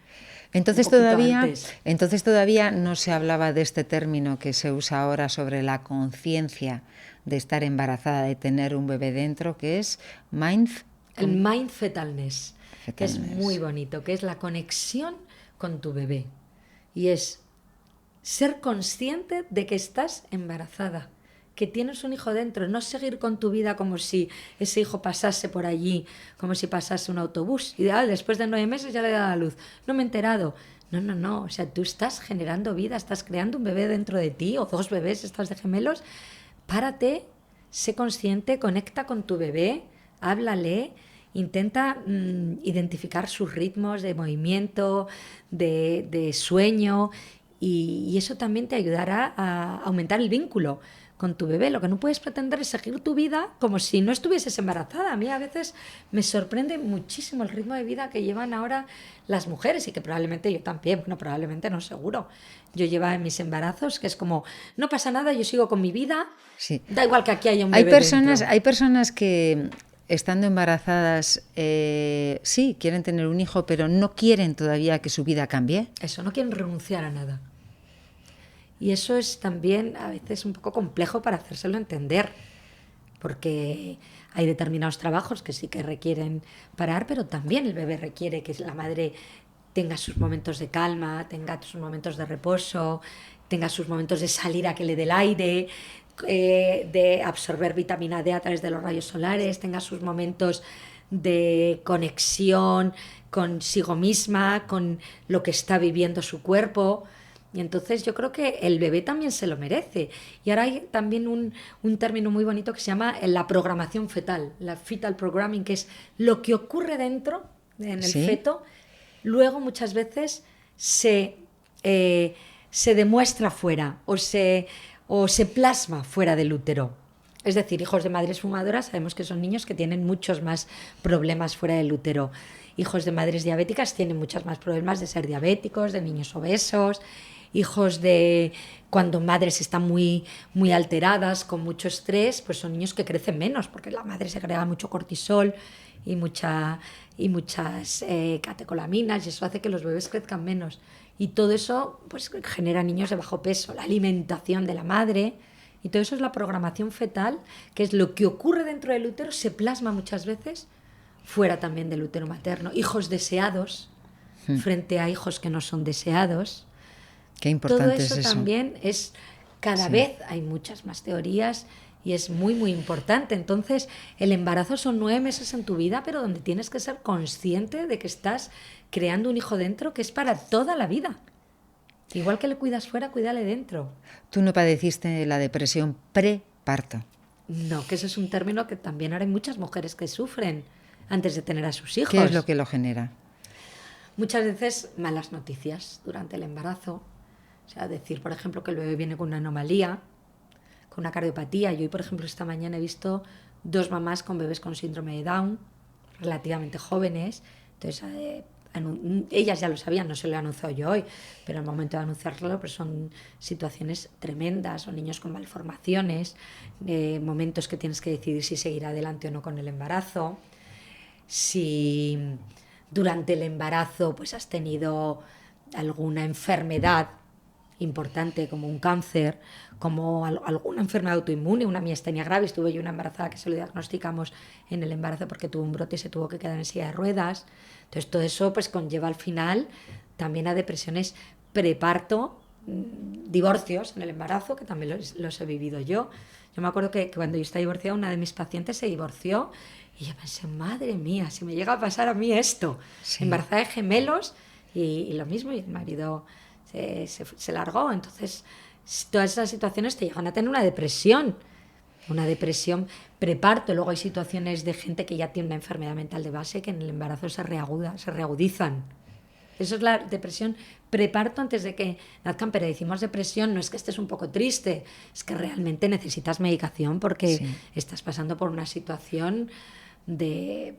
un poquito antes.
Entonces todavía no se hablaba de este término que se usa ahora sobre la conciencia de estar embarazada, de tener un bebé dentro, que es
El mind fetalness, que es
fetalness.
muy bonito, que es la conexión con tu bebé. Y es ser consciente de que estás embarazada, que tienes un hijo dentro, no seguir con tu vida como si ese hijo pasase por allí, como si pasase un autobús. Y después de 9 meses ya le he dado a luz. No me he enterado. No, no, no. O sea, tú estás generando vida, estás creando un bebé dentro de ti, o 2 bebés, estás de gemelos. Párate, sé consciente, conecta con tu bebé, háblale, intenta identificar sus ritmos de movimiento, de sueño, y eso también te ayudará a aumentar el vínculo con tu bebé. Lo que no puedes pretender es seguir tu vida como si no estuvieses embarazada. A mí a veces me sorprende muchísimo el ritmo de vida que llevan ahora las mujeres y que probablemente yo también, bueno, probablemente no, seguro. Yo llevaba en mis embarazos que es como, no pasa nada, yo sigo con mi vida,
Sí.
da igual que aquí haya un
Hay
bebé
personas,
dentro.
hay personas que estando embarazadas sí quieren tener un hijo, pero no quieren todavía que su vida cambie.
Eso, no quieren renunciar a nada. Y eso es también a veces un poco complejo para hacérselo entender, porque hay determinados trabajos que sí que requieren parar, pero también el bebé requiere que la madre tenga sus momentos de calma, tenga sus momentos de reposo, tenga sus momentos de salir a que le dé el aire, de absorber vitamina D a través de los rayos solares, tenga sus momentos de conexión consigo misma, con lo que está viviendo su cuerpo. Y entonces yo creo que el bebé también se lo merece. Y ahora hay también un término muy bonito que se llama la programación fetal, la fetal programming, que es lo que ocurre dentro, en el
¿Sí?
feto, luego muchas veces se demuestra fuera o se plasma fuera del útero. Es decir, hijos de madres fumadoras sabemos que son niños que tienen muchos más problemas fuera del útero. Hijos de madres diabéticas tienen muchos más problemas de ser diabéticos, de niños obesos. Hijos de cuando madres están muy, muy alteradas, con mucho estrés, pues son niños que crecen menos, porque la madre segrega mucho cortisol y, muchas catecolaminas, y eso hace que los bebés crezcan menos. Y todo eso pues genera niños de bajo peso, la alimentación de la madre. Y todo eso es la programación fetal, que es lo que ocurre dentro del útero, se plasma muchas veces fuera también del útero materno. Hijos deseados frente a hijos que no son deseados.
Qué
Todo
importante es
eso
eso.
también es, cada vez hay muchas más teorías y es muy, muy importante. Entonces, el embarazo son 9 meses en tu vida, pero donde tienes que ser consciente de que estás creando un hijo dentro que es para toda la vida. Igual que le cuidas fuera, cuídale dentro.
Tú no padeciste la depresión preparto.
No, que ese es un término que también ahora hay muchas mujeres que sufren antes de tener a sus hijos.
¿Qué es lo que lo genera?
Muchas veces malas noticias durante el embarazo. O sea, decir, por ejemplo, que el bebé viene con una anomalía, con una cardiopatía. Yo hoy, por ejemplo, esta mañana he visto 2 mamás con bebés con síndrome de Down, relativamente jóvenes. Entonces, ellas ya lo sabían, no se lo he anunciado yo hoy, pero al momento de anunciarlo pues son situaciones tremendas, son niños con malformaciones, momentos que tienes que decidir si seguir adelante o no con el embarazo, si durante el embarazo pues has tenido alguna enfermedad importante como un cáncer, como alguna enfermedad autoinmune, una miastenia gravis. Tuve yo una embarazada que se lo diagnosticamos en el embarazo porque tuvo un brote y se tuvo que quedar en silla de ruedas. Entonces todo eso pues conlleva al final también a depresiones preparto, divorcios en el embarazo, que también los he vivido yo. Yo me acuerdo que cuando yo estaba divorciada, una de mis pacientes se divorció y yo pensé, madre mía, si me llega a pasar a mí esto,
Sí.
embarazada de gemelos y lo mismo, y el marido se largó. Entonces, todas esas situaciones te llevan a tener una depresión preparto. Luego hay situaciones de gente que ya tiene una enfermedad mental de base que en el embarazo se reagudizan. Eso es la depresión preparto antes de que nazcan, pero decimos depresión, no es que estés un poco triste, es que realmente necesitas medicación porque estás pasando por una situación de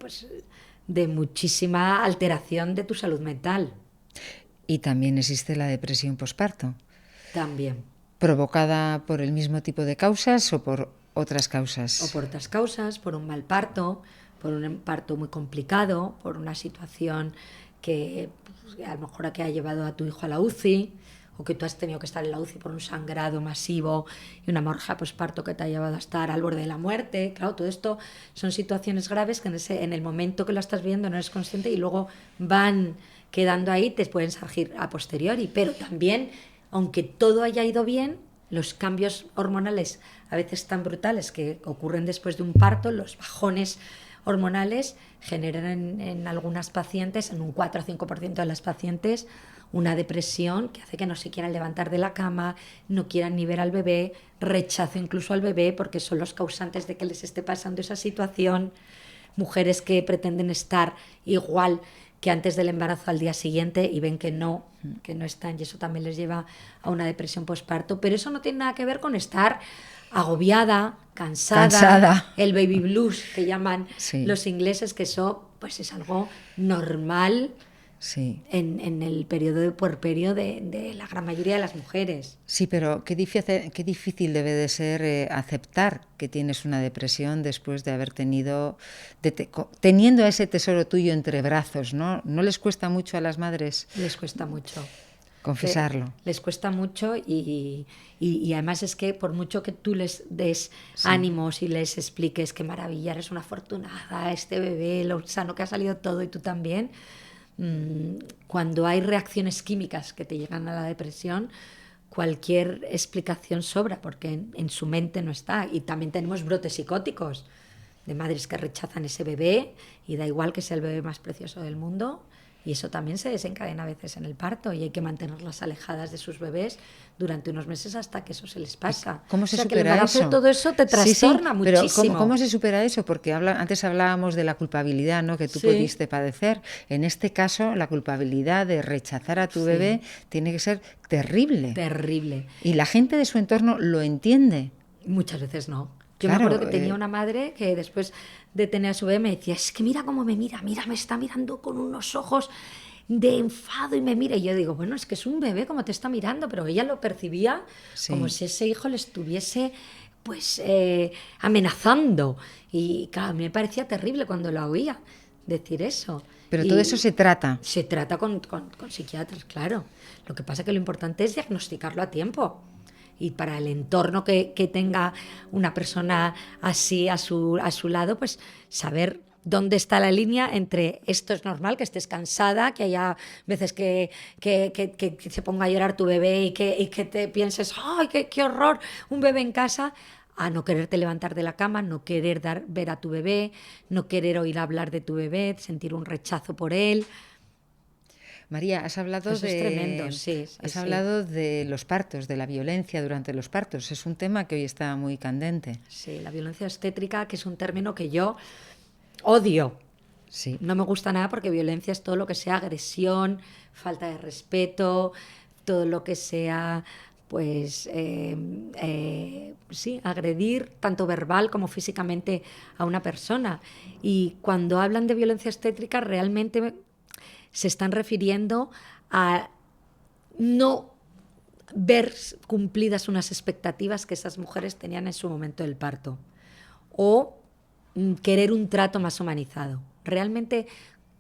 muchísima alteración de tu salud mental.
Y también existe la depresión posparto.
También.
¿Provocada por el mismo tipo de causas o por otras causas?
O por otras causas, por un mal parto, por un parto muy complicado, por una situación que a lo mejor que ha llevado a tu hijo a la UCI, o que tú has tenido que estar en la UCI por un sangrado masivo y una hemorragia posparto que te ha llevado a estar al borde de la muerte. Claro, todo esto son situaciones graves que en el momento que lo estás viendo no eres consciente y luego van quedando ahí, te pueden surgir a posteriori. Pero también, aunque todo haya ido bien, los cambios hormonales a veces tan brutales que ocurren después de un parto, los bajones hormonales generan en algunas pacientes, en un 4 o 5% de las pacientes, una depresión que hace que no se quieran levantar de la cama, no quieran ni ver al bebé, rechazo incluso al bebé porque son los causantes de que les esté pasando esa situación. Mujeres que pretenden estar igual que antes del embarazo al día siguiente y ven que no están, y eso también les lleva a una depresión postparto. Pero eso no tiene nada que ver con estar agobiada, cansada. El baby blues que llaman los ingleses, que eso pues es algo normal en el periodo de puerperio de la gran mayoría de las mujeres.
Sí, pero qué difícil debe de ser aceptar que tienes una depresión después de haber teniendo a ese tesoro tuyo entre brazos, ¿no? ¿No les cuesta mucho a las madres?
Les cuesta mucho.
Confesarlo.
Les cuesta mucho y además es que por mucho que tú les des ánimos y les expliques qué maravilla, eres una afortunada, este bebé, lo sano que ha salido todo y tú también, cuando hay reacciones químicas que te llegan a la depresión, cualquier explicación sobra porque en su mente no está. Y también tenemos brotes psicóticos de madres que rechazan ese bebé y da igual que sea el bebé más precioso del mundo. Y eso también se desencadena a veces en el parto y hay que mantenerlas alejadas de sus bebés durante unos meses hasta que eso se les pasa.
¿Cómo se supera eso?
Todo eso te trastorna muchísimo.
Pero ¿cómo se supera eso? Porque antes hablábamos de la culpabilidad, ¿no? Que tú pudiste padecer. En este caso, la culpabilidad de rechazar a tu bebé tiene que ser terrible.
Terrible.
Y la gente de su entorno lo entiende.
Muchas veces no. Yo me acuerdo que tenía una madre que después de tener a su bebé me decía, es que mira cómo me mira, me está mirando con unos ojos de enfado y me mira. Y yo digo, bueno, es que es un bebé como te está mirando, pero ella lo percibía como si ese hijo le estuviese pues amenazando. Y claro, a mí me parecía terrible cuando lo oía decir eso.
Pero todo eso se trata.
Se trata con psiquiatras, claro. Lo que pasa es que lo importante es diagnosticarlo a tiempo. Y para el entorno que tenga una persona así a su lado, pues saber dónde está la línea entre esto es normal, que estés cansada, que haya veces que se ponga a llorar tu bebé y que te pienses, ¡ay, qué horror! Un bebé en casa, a no quererte levantar de la cama, no querer ver a tu bebé, no querer oír hablar de tu bebé, sentir un rechazo por él.
María, has hablado
Eso es tremendo, has
hablado de los partos, de la violencia durante los partos. Es un tema que hoy está muy candente.
Sí, la violencia obstétrica, que es un término que yo odio.
Sí.
No me gusta nada porque violencia es todo lo que sea agresión, falta de respeto, todo lo que sea, pues, agredir tanto verbal como físicamente a una persona. Y cuando hablan de violencia obstétrica realmente se están refiriendo a no ver cumplidas unas expectativas que esas mujeres tenían en su momento del parto o querer un trato más humanizado. Realmente,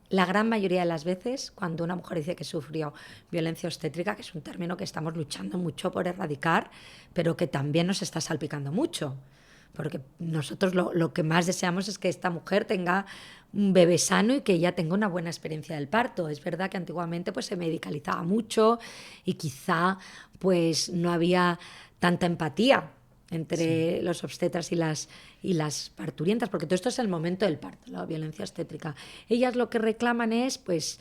la gran mayoría de las veces, cuando una mujer dice que sufrió violencia obstétrica, que es un término que estamos luchando mucho por erradicar, pero que también nos está salpicando mucho, porque nosotros lo que más deseamos es que esta mujer tenga un bebé sano y que ella tenga una buena experiencia del parto. Es verdad que antiguamente pues, se medicalizaba mucho y quizá pues, no había tanta empatía entre los obstetras y las parturientas, porque todo esto es el momento del parto, la violencia obstétrica. Ellas lo que reclaman es pues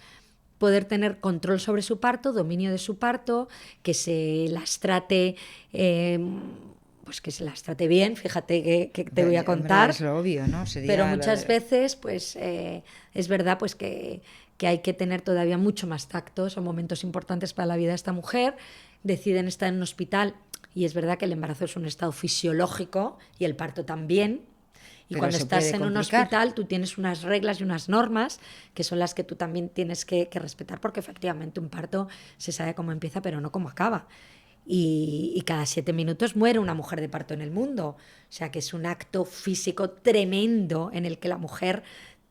poder tener control sobre su parto, dominio de su parto, que se las trate, pues que se las trate bien, fíjate que te voy a contar.
Hombre, es lo obvio, ¿no? Sería
pero muchas veces, pues es verdad pues que hay que tener todavía mucho más tacto, son momentos importantes para la vida de esta mujer, deciden estar en un hospital y es verdad que el embarazo es un estado fisiológico y el parto también. Y
pero
cuando estás en un
complicar.
hospital, tú tienes unas reglas y unas normas que son las que tú también tienes que respetar, porque efectivamente un parto se sabe cómo empieza, pero no cómo acaba. Y cada 7 minutos muere una mujer de parto en el mundo. O sea que es un acto físico tremendo en el que la mujer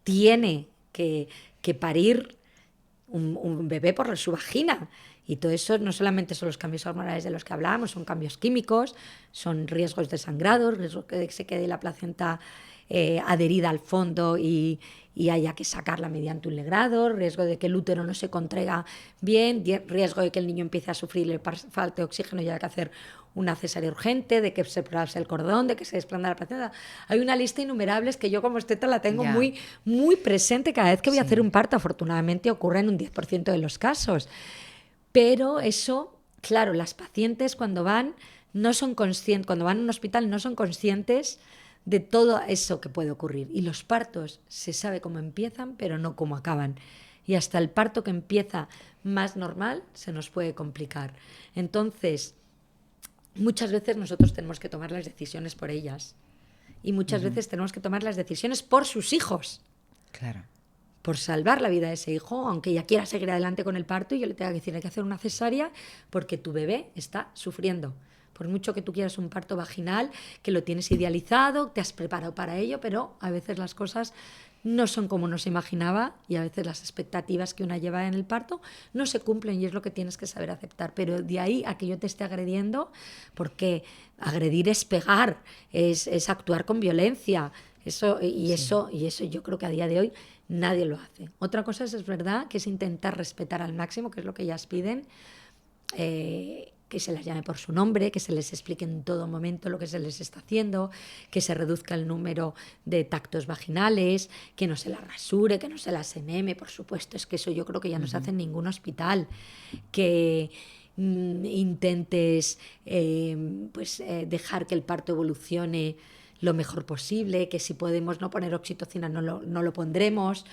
tiene que parir un bebé por su vagina. Y todo eso no solamente son los cambios hormonales de los que hablamos, son cambios químicos, son riesgos de sangrado, riesgo que se quede la placenta adherida al fondo y haya que sacarla mediante un legrado, riesgo de que el útero no se contraiga bien, riesgo de que el niño empiece a sufrir y le falte oxígeno y haya que hacer una cesárea urgente, de que se colapse el cordón, de que se desprenda la placenta. Hay una lista innumerables que yo como esteta la tengo muy, muy presente cada vez que voy a hacer un parto. Afortunadamente ocurre en un 10% de los casos. Pero eso, claro, las pacientes cuando van no son conscientes, cuando van a un hospital no son conscientes de todo eso que puede ocurrir. Y los partos se sabe cómo empiezan, pero no cómo acaban. Y hasta el parto que empieza más normal se nos puede complicar. Entonces, muchas veces nosotros tenemos que tomar las decisiones por ellas. Y muchas veces tenemos que tomar las decisiones por sus hijos.
Claro.
Por salvar la vida de ese hijo, aunque ella quiera seguir adelante con el parto y yo le tenga que decir, hay que hacer una cesárea porque tu bebé está sufriendo. Por mucho que tú quieras un parto vaginal, que lo tienes idealizado, te has preparado para ello, pero a veces las cosas no son como uno se imaginaba y a veces las expectativas que una lleva en el parto no se cumplen y es lo que tienes que saber aceptar. Pero de ahí a que yo te esté agrediendo, porque agredir es pegar, es actuar con violencia. Eso yo creo que a día de hoy nadie lo hace. Otra cosa es verdad que es intentar respetar al máximo, que es lo que ellas piden, que se las llame por su nombre, que se les explique en todo momento lo que se les está haciendo, que se reduzca el número de tactos vaginales, que no se las rasure, que no se las eneme, por supuesto, es que eso yo creo que ya no se hace en ningún hospital, que intentes dejar que el parto evolucione lo mejor posible, que si podemos no poner oxitocina no lo pondremos.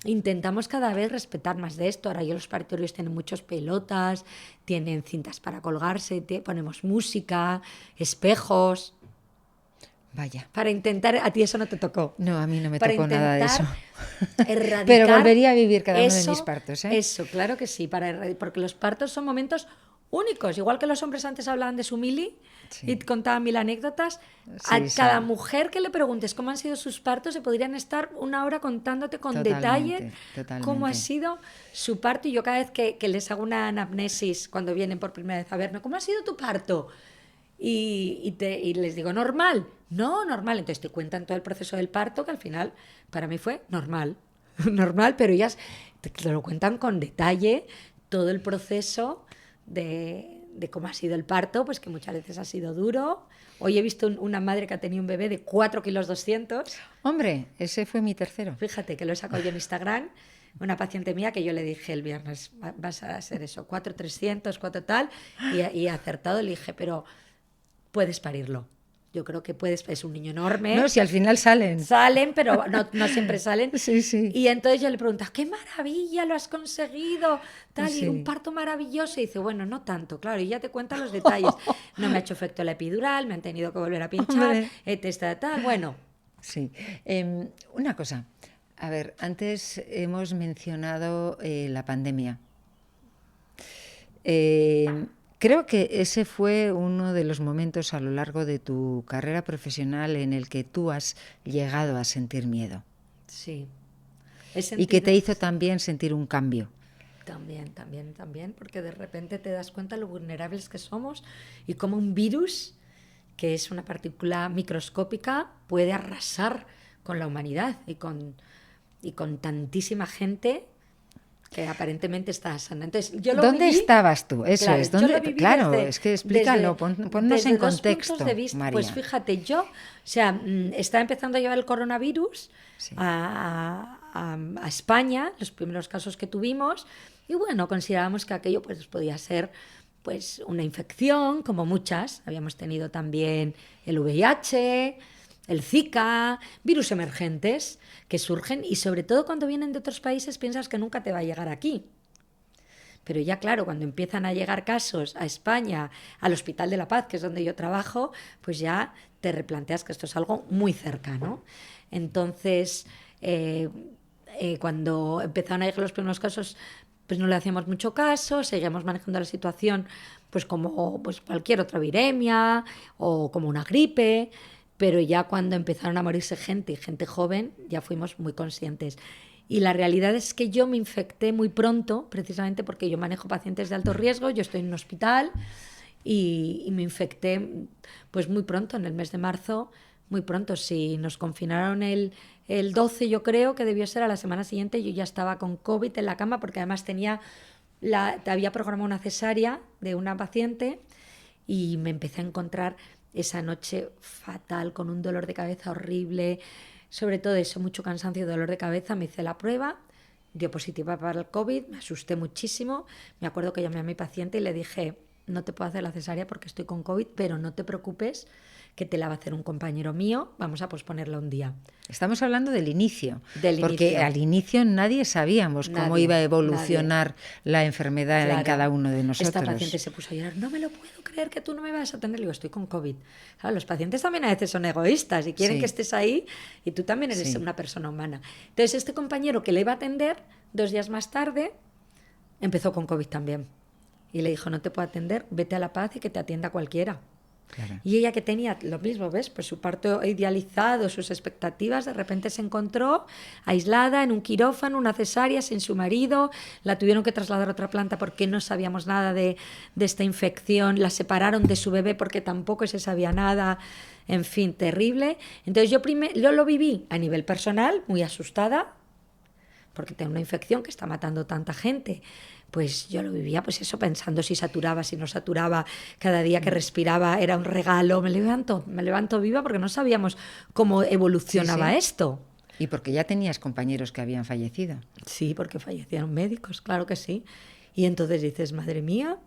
Intentamos cada vez respetar más de esto. Ahora ya los paritorios tienen muchos pelotas, tienen cintas para colgarse, ponemos música, espejos.
Vaya.
Para intentar, a ti eso no te tocó.
No, a mí no me tocó nada de eso.
Erradicar
pero volvería a vivir cada uno de mis partos, ¿eh?
Eso, claro que sí, porque los partos son momentos únicos. Igual que los hombres antes hablaban de su mili y contaban 1000 anécdotas, cada mujer que le preguntes cómo han sido sus partos, se podrían estar 1 hora contándote con detalle cómo ha sido su parto. Y yo cada vez que les hago una anamnesis cuando vienen por primera vez a verme, ¿cómo ha sido tu parto? Y les digo, ¿normal? No, normal. Entonces te cuentan todo el proceso del parto, que al final para mí fue normal. Normal, pero ellas te lo cuentan con detalle, todo el proceso de cómo ha sido el parto, pues que muchas veces ha sido duro. Hoy he visto una madre que ha tenido un bebé de 4,2 kg.
Hombre, ese fue mi tercero.
Fíjate que lo he sacado yo en Instagram. Una paciente mía que yo le dije el viernes, vas a hacer eso, 4,300, 4 tal, y acertado. Le dije, pero puedes parirlo. Yo creo que puedes, es un niño enorme.
No, si al final salen.
Salen, pero no siempre salen.
Sí, sí.
Y entonces yo le pregunto, ¡qué maravilla, lo has conseguido! Tal,
Sí.
y un parto maravilloso. Y dice, bueno, no tanto, claro, y ya te cuentan los detalles. No me ha hecho efecto la epidural, me han tenido que volver a pinchar, tal, bueno.
Sí. Una cosa, a ver, antes hemos mencionado la pandemia. Creo que ese fue uno de los momentos a lo largo de tu carrera profesional en el que tú has llegado a sentir miedo.
Sí.
Y que te hizo también sentir un cambio.
También, porque de repente te das cuenta lo vulnerables que somos y cómo un virus, que es una partícula microscópica, puede arrasar con la humanidad y con tantísima gente que aparentemente está sana. Entonces,
¿Dónde estabas tú? Eso
claro,
es. ¿Dónde?
Claro,
es que explícalo, ponnos en contexto, María.
Pues fíjate, yo, estaba empezando a llevar el coronavirus a España, los primeros casos que tuvimos, y bueno, considerábamos que aquello pues podía ser pues una infección, como muchas. Habíamos tenido también el VIH, el Zika, virus emergentes que surgen y sobre todo cuando vienen de otros países piensas que nunca te va a llegar aquí. Pero ya claro, cuando empiezan a llegar casos a España, al Hospital de la Paz, que es donde yo trabajo, pues ya te replanteas que esto es algo muy cercano. Entonces, cuando empezaron a llegar los primeros casos, pues no le hacíamos mucho caso, seguíamos manejando la situación pues como pues cualquier otra viremia o como una gripe, pero ya cuando empezaron a morirse gente y gente joven, ya fuimos muy conscientes. Y la realidad es que yo me infecté muy pronto, precisamente porque yo manejo pacientes de alto riesgo, yo estoy en un hospital y me infecté pues muy pronto, en el mes de marzo, muy pronto. Si nos confinaron el 12, yo creo que debió ser a la semana siguiente, yo ya estaba con COVID en la cama porque además había programado una cesárea de una paciente y me empecé a encontrar esa noche fatal, con un dolor de cabeza horrible, sobre todo eso, mucho cansancio y dolor de cabeza. Me hice la prueba, dio positiva para el COVID, me asusté muchísimo. Me acuerdo que llamé a mi paciente y le dije, no te puedo hacer la cesárea porque estoy con COVID, pero no te preocupes, que te la va a hacer un compañero mío, vamos a posponerla un día.
Estamos hablando del inicio,
Del
porque
inicio.
al inicio nadie sabíamos cómo
Nadie,
iba a evolucionar la enfermedad en
Claro.
cada uno de nosotros.
Esta paciente se puso a llorar, no me lo puedo creer que tú no me vas a atender. Le digo, estoy con COVID. Claro, los pacientes también a veces son egoístas y quieren
Sí.
que estés ahí y tú también eres
Sí.
una persona humana. Entonces este compañero que le iba a atender, 2 días más tarde, empezó con COVID también. Y le dijo, no te puedo atender, vete a La Paz y que te atienda cualquiera.
Claro.
Y ella, que tenía lo mismo, ¿ves? Pues su parto idealizado, sus expectativas, de repente se encontró aislada en un quirófano, una cesárea, sin su marido. La tuvieron que trasladar a otra planta porque no sabíamos nada de esta infección. La separaron de su bebé porque tampoco se sabía nada. En fin, terrible. Entonces yo lo viví a nivel personal, muy asustada, porque tengo una infección que está matando tanta gente. Pues yo lo vivía, pues eso, pensando si saturaba, si no saturaba, cada día que respiraba era un regalo. Me levanto viva porque no sabíamos cómo evolucionaba esto.
Y porque ya tenías compañeros que habían fallecido.
Sí, porque fallecieron médicos, claro que sí. Y entonces dices, madre mía,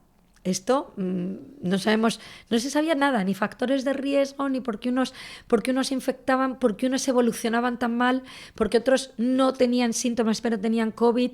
esto no sabemos, no se sabía nada, ni factores de riesgo, ni por qué unos infectaban, por qué unos evolucionaban tan mal, porque otros no tenían síntomas pero tenían COVID.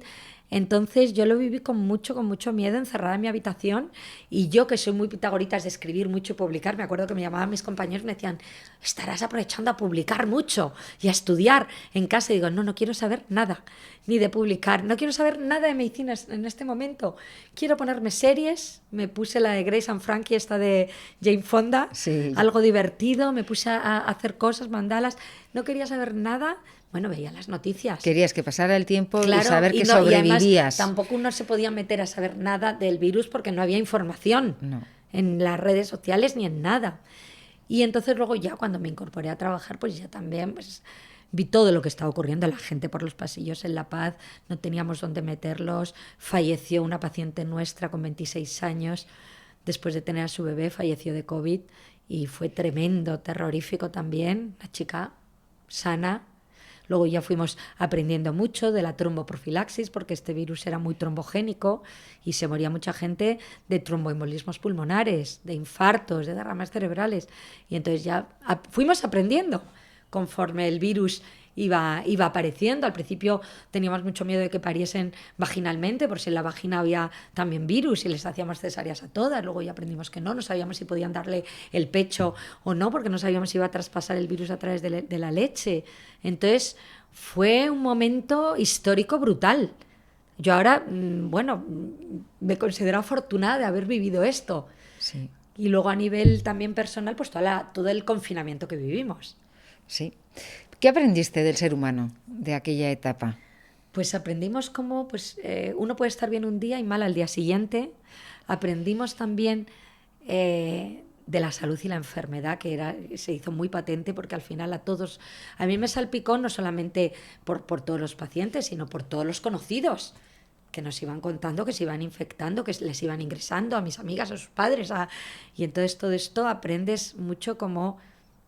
Entonces yo lo viví con mucho miedo, encerrada en mi habitación, y yo, que soy muy pitagoritas de escribir mucho y publicar, me acuerdo que me llamaban mis compañeros y me decían, estarás aprovechando a publicar mucho y a estudiar en casa. Y digo, no quiero saber nada, ni de publicar, no quiero saber nada de medicina en este momento. Quiero ponerme series, me puse la de Grace and Frankie, esta de Jane Fonda,
Sí.
algo divertido, me puse a hacer cosas, mandalas, no quería saber nada. Bueno, veía las noticias.
Querías que pasara el tiempo
Claro,
y saber que
y
sobrevivías.
Y además, tampoco uno se podía meter a saber nada del virus porque no había información en las redes sociales ni en nada. Y entonces luego ya cuando me incorporé a trabajar, pues ya también pues, vi todo lo que estaba ocurriendo. La gente por los pasillos en La Paz, no teníamos dónde meterlos. Falleció una paciente nuestra con 26 años. Después de tener a su bebé, falleció de COVID y fue tremendo, terrorífico también. Una chica sana. Luego ya fuimos aprendiendo mucho de la tromboprofilaxis, porque este virus era muy trombogénico y se moría mucha gente de tromboembolismos pulmonares, de infartos, de derrames cerebrales. Y entonces ya fuimos aprendiendo conforme el virus iba apareciendo. Al principio teníamos mucho miedo de que pariesen vaginalmente, por si en la vagina había también virus y les hacíamos cesáreas a todas. Luego ya aprendimos que no sabíamos si podían darle el pecho o no, porque no sabíamos si iba a traspasar el virus a través de la leche. Entonces fue un momento histórico brutal. Yo ahora, me considero afortunada de haber vivido esto.
Sí.
Y luego a nivel también personal, pues todo el confinamiento que vivimos.
Sí. ¿Qué aprendiste del ser humano de aquella etapa?
Pues aprendimos cómo uno puede estar bien un día y mal al día siguiente. Aprendimos también de la salud y la enfermedad, que se hizo muy patente, porque al final a mí me salpicó no solamente por todos los pacientes, sino por todos los conocidos que nos iban contando que se iban infectando, que les iban ingresando, a mis amigas, a sus padres. Y entonces todo esto aprendes mucho cómo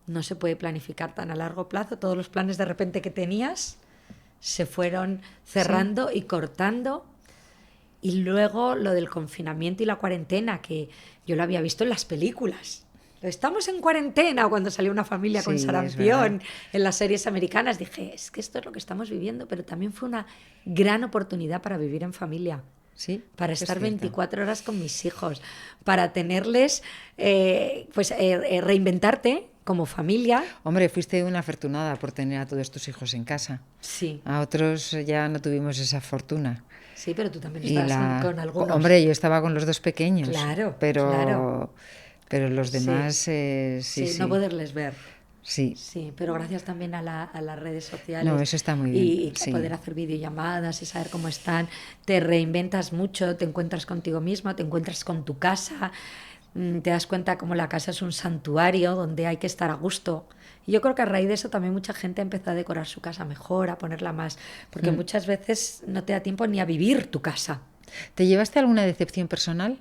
no se puede planificar tan a largo plazo. Todos los planes de repente que tenías se fueron cerrando y cortando. Y luego lo del confinamiento y la cuarentena, que yo lo había visto en las películas. Estamos en cuarentena, o cuando salió Una familia con
Sí, es
sarampión
verdad.
en las series americanas, dije, es que esto es lo que estamos viviendo, pero también fue una gran oportunidad para vivir en familia,
Sí,
para
es
estar
cierto.
24 horas con mis hijos, para tenerles, reinventarte como familia.
Hombre, fuiste una afortunada por tener a todos tus hijos en casa.
Sí,
A otros ya no tuvimos esa fortuna.
sí, pero tú también
Y
estabas con algunos.
Hombre, yo estaba con los dos pequeños,
Claro, claro.
pero los
Sí,
demás, sí,
sí, no
sí,
poderles ver.
sí.
Sí, pero gracias también a las redes
No,
sociales
eso está muy bien,
y
sí.
poder hacer videollamadas y saber cómo están, te reinventas mucho, te encuentras contigo mismo, te encuentras con tu casa, te das cuenta como la casa es un santuario donde hay que estar a gusto. Y yo creo que a raíz de eso también mucha gente empezó a decorar su casa mejor, a ponerla más, porque muchas veces no te da tiempo ni a vivir tu casa.
¿Te llevaste alguna decepción personal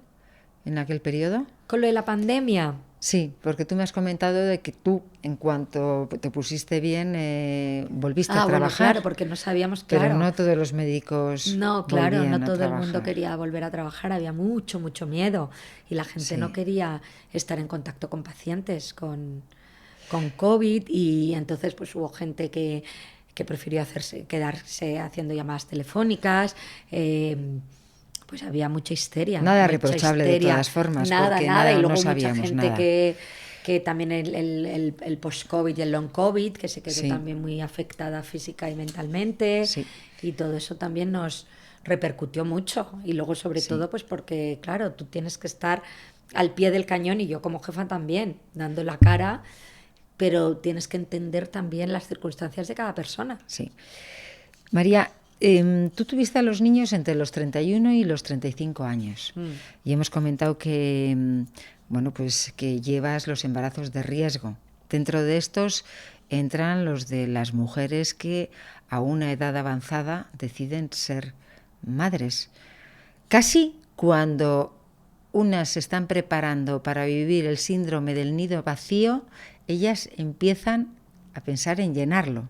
en aquel periodo?
Con lo de la pandemia,
Sí, porque tú me has comentado de que tú, en cuanto te pusiste bien, volviste a
bueno,
trabajar,
claro, porque no sabíamos,
pero
claro.
no todos los médicos
No, claro, no
volvían a
todo el mundo
trabajar.
quería volver a trabajar, había mucho, mucho miedo y la gente no
Sí,
quería estar en contacto con pacientes con COVID y entonces pues hubo gente que prefirió quedarse haciendo llamadas telefónicas, pues había
nada
mucha
reprochable de
histeria,
todas formas,
nada,
porque
nada, y
nada, no
luego mucha
sabíamos
gente
nada.
que también el post-COVID y el long-COVID, que se quedó
Sí,
también muy afectada física y mentalmente,
sí,
y todo eso también nos repercutió mucho. Y luego, sobre
sí.
todo, pues porque, claro, tú tienes que estar al pie del cañón y yo como jefa también, dando la cara, pero tienes que entender también las circunstancias de cada persona.
Sí. María, tú tuviste a los niños entre los 31 y los 35 años y hemos comentado que, bueno, pues que llevas los embarazos de riesgo. Dentro de estos entran los de las mujeres que a una edad avanzada deciden ser madres. Casi cuando unas se están preparando para vivir el síndrome del nido vacío, ellas empiezan a pensar en llenarlo.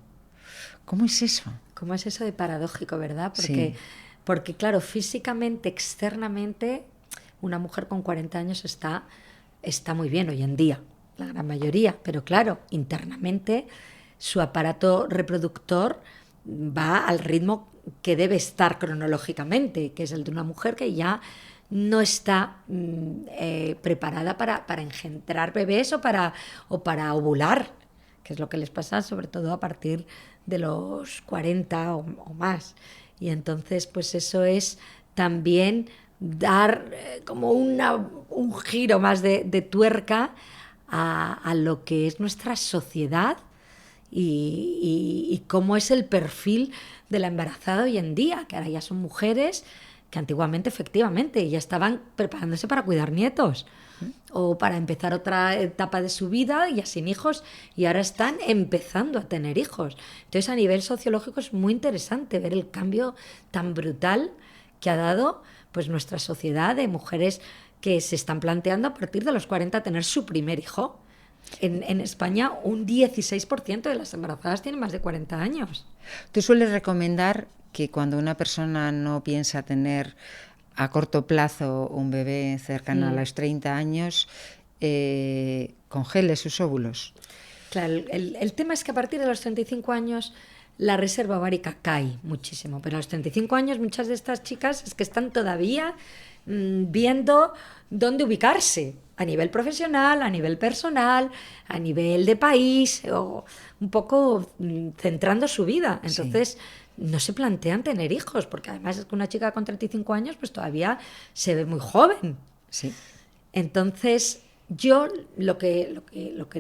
¿Cómo es eso?
¿Cómo es eso de paradójico, verdad?
Sí,
Porque claro, físicamente, externamente, una mujer con 40 años está muy bien hoy en día, la gran mayoría, pero claro, internamente su aparato reproductor va al ritmo que debe estar cronológicamente, que es el de una mujer que ya no está preparada para engendrar bebés o para ovular, que es lo que les pasa sobre todo a partir de los 40 o más. Y entonces, pues eso es también dar como un giro más de tuerca a lo que es nuestra sociedad y cómo es el perfil de la embarazada hoy en día, que ahora ya son mujeres que antiguamente efectivamente ya estaban preparándose para cuidar nietos o para empezar otra etapa de su vida ya sin hijos y ahora están empezando a tener hijos. Entonces a nivel sociológico es muy interesante ver el cambio tan brutal que ha dado pues nuestra sociedad de mujeres que se están planteando a partir de los 40 tener su primer hijo. En España un 16% de las embarazadas tienen más de 40 años.
tú sueles recomendar que cuando una persona no piensa tener a corto plazo un bebé cercano a los 30 años, congele sus óvulos.
Claro, el tema es que a partir de los 35 años la reserva ovárica cae muchísimo, pero a los 35 años muchas de estas chicas es que están todavía viendo dónde ubicarse a nivel profesional, a nivel personal, a nivel de país, o un poco centrando su vida. Entonces, no se plantean tener hijos, porque además es que una chica con 35 años pues todavía se ve muy joven.
Sí,
Entonces, yo lo que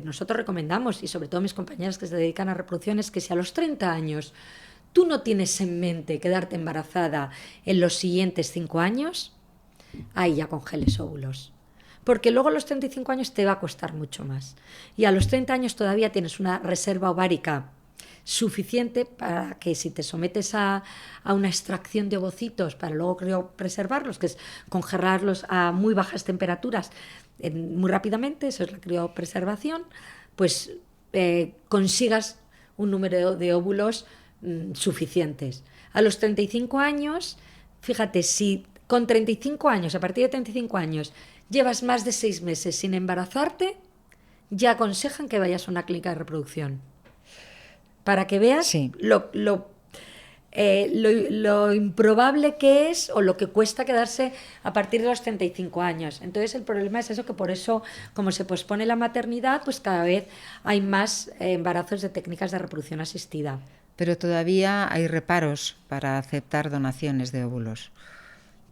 nosotros recomendamos, y sobre todo mis compañeras que se dedican a reproducción, es que si a los 30 años tú no tienes en mente quedarte embarazada en los siguientes 5 años, ahí ya congeles óvulos. Porque luego a los 35 años te va a costar mucho más. Y a los 30 años todavía tienes una reserva ovárica suficiente para que si te sometes a una extracción de ovocitos para luego criopreservarlos, que es congelarlos a muy bajas temperaturas muy rápidamente, eso es la criopreservación, pues consigas un número de óvulos suficientes. A los 35 años, fíjate, si con 35 años, a partir de 35 años, llevas más de 6 meses sin embarazarte, ya aconsejan que vayas a una clínica de reproducción. Para que veas
Sí.
lo improbable que es o lo que cuesta quedarse a partir de los 35 años. Entonces el problema es eso, que por eso, como se pospone la maternidad, pues cada vez hay más embarazos de técnicas de reproducción asistida.
Pero todavía hay reparos para aceptar donaciones de óvulos.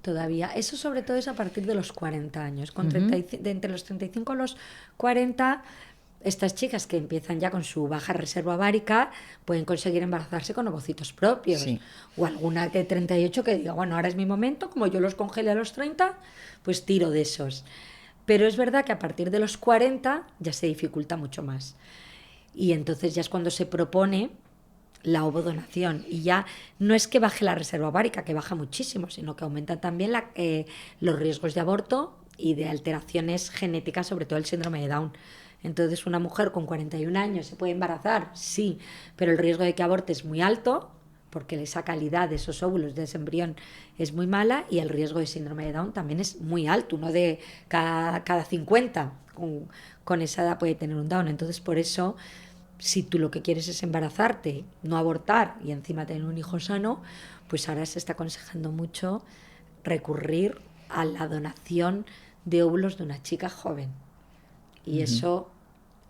Todavía. Eso sobre todo es a partir de los 40 años. De entre los 35 a los 40, estas chicas que empiezan ya con su baja reserva ovárica pueden conseguir embarazarse con ovocitos propios.
Sí.
O alguna de 38 que diga, bueno, ahora es mi momento, como yo los congelé a los 30, pues tiro de esos. Pero es verdad que a partir de los 40 ya se dificulta mucho más. Y entonces ya es cuando se propone la ovodonación, y ya no es que baje la reserva ovárica, que baja muchísimo, sino que aumenta también los riesgos de aborto y de alteraciones genéticas, sobre todo el síndrome de Down. Entonces una mujer con 41 años se puede embarazar, sí, pero el riesgo de que aborte es muy alto, porque esa calidad de esos óvulos, de ese embrión, es muy mala, y el riesgo de síndrome de Down también es muy alto, uno de cada 50 con esa edad puede tener un Down. Entonces por eso, si tú lo que quieres es embarazarte, no abortar y encima tener un hijo sano, pues ahora se está aconsejando mucho recurrir a la donación de óvulos de una chica joven. Y eso,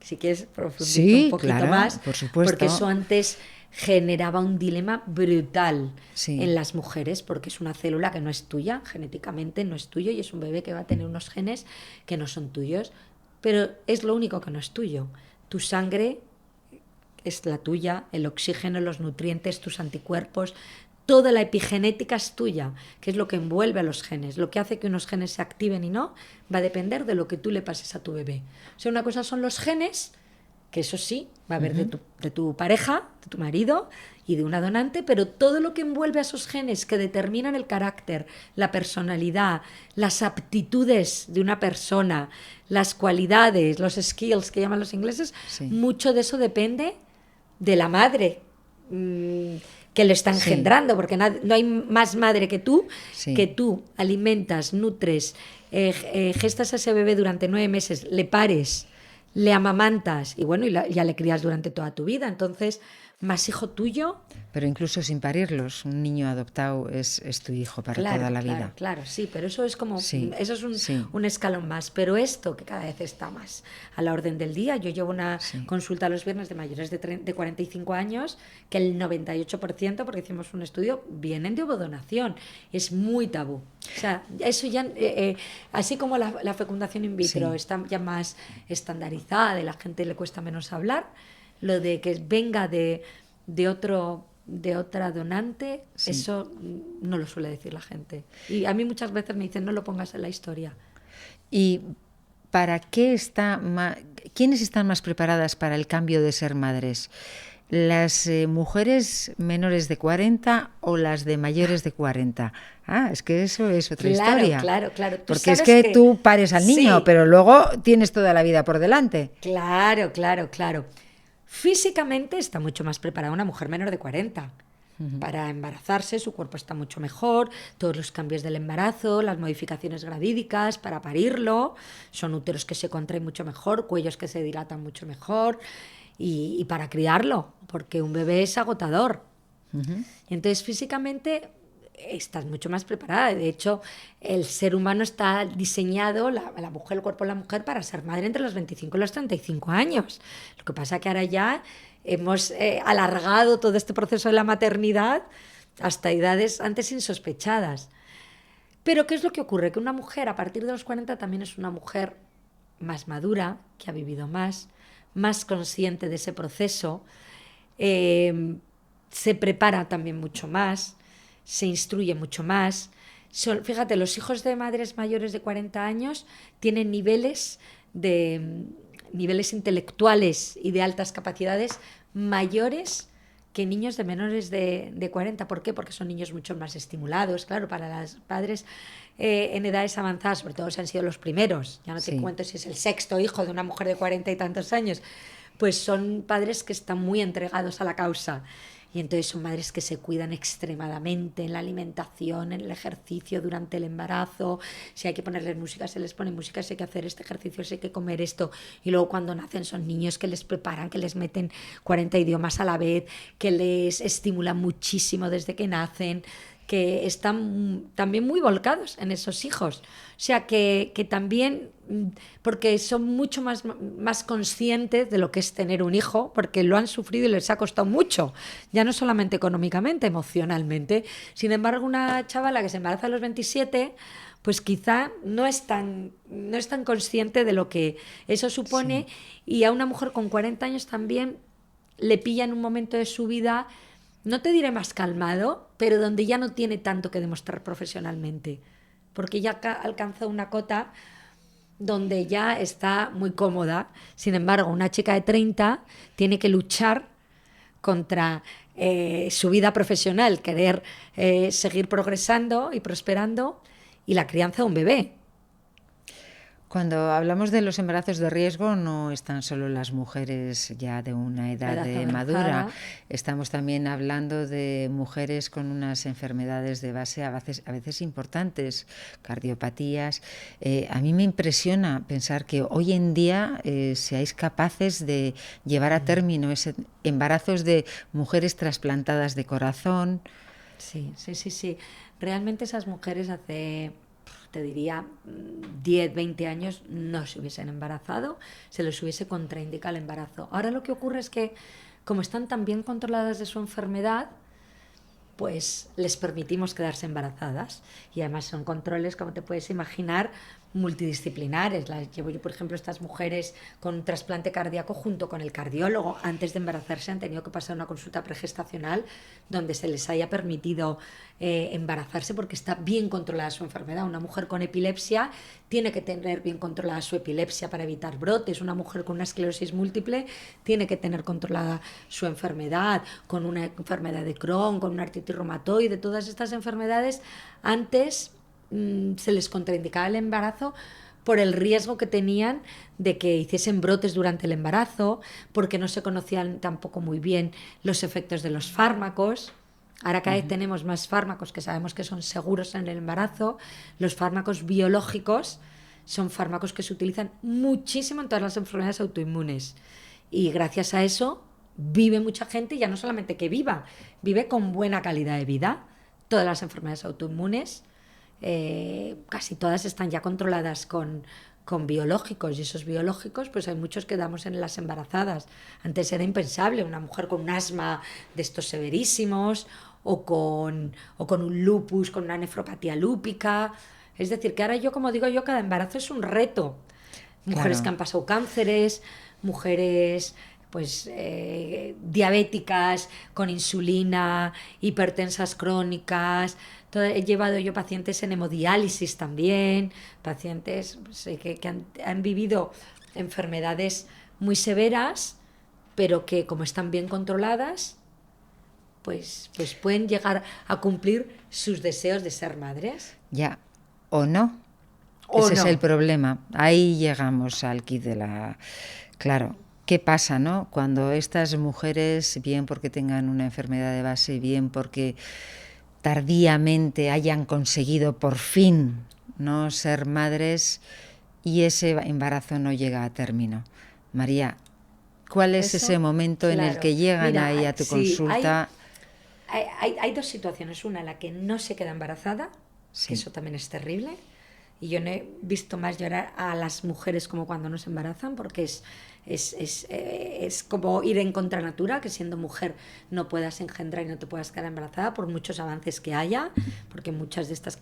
si quieres profundizar un poquito más,
por supuesto.
porque eso antes generaba un dilema brutal en las mujeres, porque es una célula que no es tuya, genéticamente no es tuyo, y es un bebé que va a tener unos genes que no son tuyos, pero es lo único que no es tuyo. Tu sangre es la tuya, el oxígeno, los nutrientes, tus anticuerpos, toda la epigenética es tuya, que es lo que envuelve a los genes. Lo que hace que unos genes se activen y no va a depender de lo que tú le pases a tu bebé. O sea, una cosa son los genes, que eso sí, va a haber de tu pareja, de tu marido y de una donante, pero todo lo que envuelve a esos genes que determinan el carácter, la personalidad, las aptitudes de una persona, las cualidades, los skills que llaman los ingleses, mucho de eso depende de la madre que lo está engendrando, porque no hay más madre que tú alimentas, nutres, gestas a ese bebé durante 9 meses, le pares, le amamantas y bueno, ya le crías durante toda tu vida. Entonces, más hijo tuyo.
Pero incluso sin parirlos, un niño adoptado es tu hijo para toda la vida.
Claro, sí, pero eso es como, eso es un escalón más. Pero esto, que cada vez está más a la orden del día. Yo llevo una consulta los viernes de mayores de 45 años, que el 98%, porque hicimos un estudio, vienen de ovodonación. Es muy tabú. O sea, eso ya, así como la fecundación in vitro está ya más estandarizada, de la gente le cuesta menos hablar, lo de que venga de otra donante, eso no lo suele decir la gente. Y a mí muchas veces me dicen, no lo pongas en la historia.
¿Y para qué quiénes están más preparadas para el cambio de ser madres? ¿Las mujeres menores de 40 o las de mayores de 40? Ah, es que eso es otra historia.
Claro.
Porque es que tú pares al niño, pero luego tienes toda la vida por delante.
Claro. Físicamente está mucho más preparada una mujer menor de 40 para embarazarse, su cuerpo está mucho mejor, todos los cambios del embarazo, las modificaciones gravídicas para parirlo, son úteros que se contraen mucho mejor, cuellos que se dilatan mucho mejor, y para criarlo, porque un bebé es agotador. Entonces físicamente estás mucho más preparada. De hecho, el ser humano está diseñado, la mujer, el cuerpo de la mujer, para ser madre entre los 25 y los 35 años. Lo que pasa es que ahora ya hemos alargado todo este proceso de la maternidad hasta edades antes insospechadas. Pero ¿qué es lo que ocurre? Que una mujer a partir de los 40 también es una mujer más madura, que ha vivido más consciente de ese proceso, se prepara también mucho más, se instruye mucho más. Fíjate, los hijos de madres mayores de 40 años tienen niveles intelectuales y de altas capacidades mayores que niños de menores de 40. ¿Por qué? Porque son niños mucho más estimulados. Claro, para los padres en edades avanzadas, sobre todo si han sido los primeros, ya no te cuento si es el sexto hijo de una mujer de 40 y tantos años, pues son padres que están muy entregados a la causa. y entonces son madres que se cuidan extremadamente en la alimentación, en el ejercicio durante el embarazo. Si hay que ponerles música, se les pone música, si hay que hacer este ejercicio, si hay que comer esto. Y luego cuando nacen son niños que les preparan, que les meten 40 idiomas a la vez, que les estimulan muchísimo desde que nacen, que están también muy volcados en esos hijos. O sea, que también, porque son mucho más conscientes de lo que es tener un hijo, porque lo han sufrido y les ha costado mucho, ya no solamente económicamente, emocionalmente. Sin embargo, una chavala que se embaraza a los 27, pues quizá no es tan consciente de lo que eso supone, sí. Y a una mujer con 40 años también le pilla en un momento de su vida, no te diré más calmado, pero donde ya no tiene tanto que demostrar profesionalmente, porque ya alcanza una cota donde ya está muy cómoda. Sin embargo, una chica de 30 tiene que luchar contra su vida profesional, querer seguir progresando y prosperando, y la crianza de un bebé.
Cuando hablamos de los embarazos de riesgo, no están solo las mujeres ya de una edad madura, estamos también hablando de mujeres con unas enfermedades de base a veces importantes, cardiopatías. A mí me impresiona pensar que hoy en día seáis capaces de llevar a término embarazos de mujeres trasplantadas de corazón.
Sí. Realmente esas mujeres te diría 10, 20 años no se hubiesen embarazado, se les hubiese contraindicado el embarazo. Ahora lo que ocurre es que como están tan bien controladas de su enfermedad, pues les permitimos quedarse embarazadas, y además son controles, como te puedes imaginar, multidisciplinares. Las llevo yo, por ejemplo, estas mujeres con un trasplante cardíaco junto con el cardiólogo. Antes de embarazarse han tenido que pasar una consulta pregestacional donde se les haya permitido embarazarse, porque está bien controlada su enfermedad. Una mujer con epilepsia tiene que tener bien controlada su epilepsia para evitar brotes. Una mujer con una esclerosis múltiple tiene que tener controlada su enfermedad, con una enfermedad de Crohn, con una artritis reumatoide. Todas estas enfermedades antes se les contraindicaba el embarazo por el riesgo que tenían de que hiciesen brotes durante el embarazo, porque no se conocían tampoco muy bien los efectos de los fármacos. Ahora cada vez tenemos más fármacos que sabemos que son seguros en el embarazo. Los fármacos biológicos son fármacos que se utilizan muchísimo en todas las enfermedades autoinmunes, y gracias a eso vive mucha gente, ya no solamente que vive con buena calidad de vida. Todas las enfermedades autoinmunes, casi todas están ya controladas con biológicos, y esos biológicos pues hay muchos que damos en las embarazadas. Antes era impensable una mujer con un asma de estos severísimos, o con un lupus, con una nefropatía lúpica. Es decir, que ahora como digo yo, cada embarazo es un reto. Mujeres que han pasado cánceres, mujeres pues diabéticas, con insulina, hipertensas crónicas. He llevado yo pacientes en hemodiálisis también, pacientes que han vivido enfermedades muy severas, pero que como están bien controladas, pues pueden llegar a cumplir sus deseos de ser madres.
Ya, o no. Ese es el problema. Ahí llegamos al quid de la... Claro, ¿qué pasa, no? Cuando estas mujeres, bien porque tengan una enfermedad de base, bien porque tardíamente hayan conseguido por fin no ser madres, y ese embarazo no llega a término. María, ¿cuál es ese momento en el que llegan ahí a tu consulta?
Hay dos situaciones. Una en la que no se queda embarazada, que eso también es terrible, y yo no he visto más llorar a las mujeres como cuando no se embarazan, porque es como ir en contra natura, que siendo mujer no puedas engendrar y no te puedas quedar embarazada por muchos avances que haya, porque muchas de estas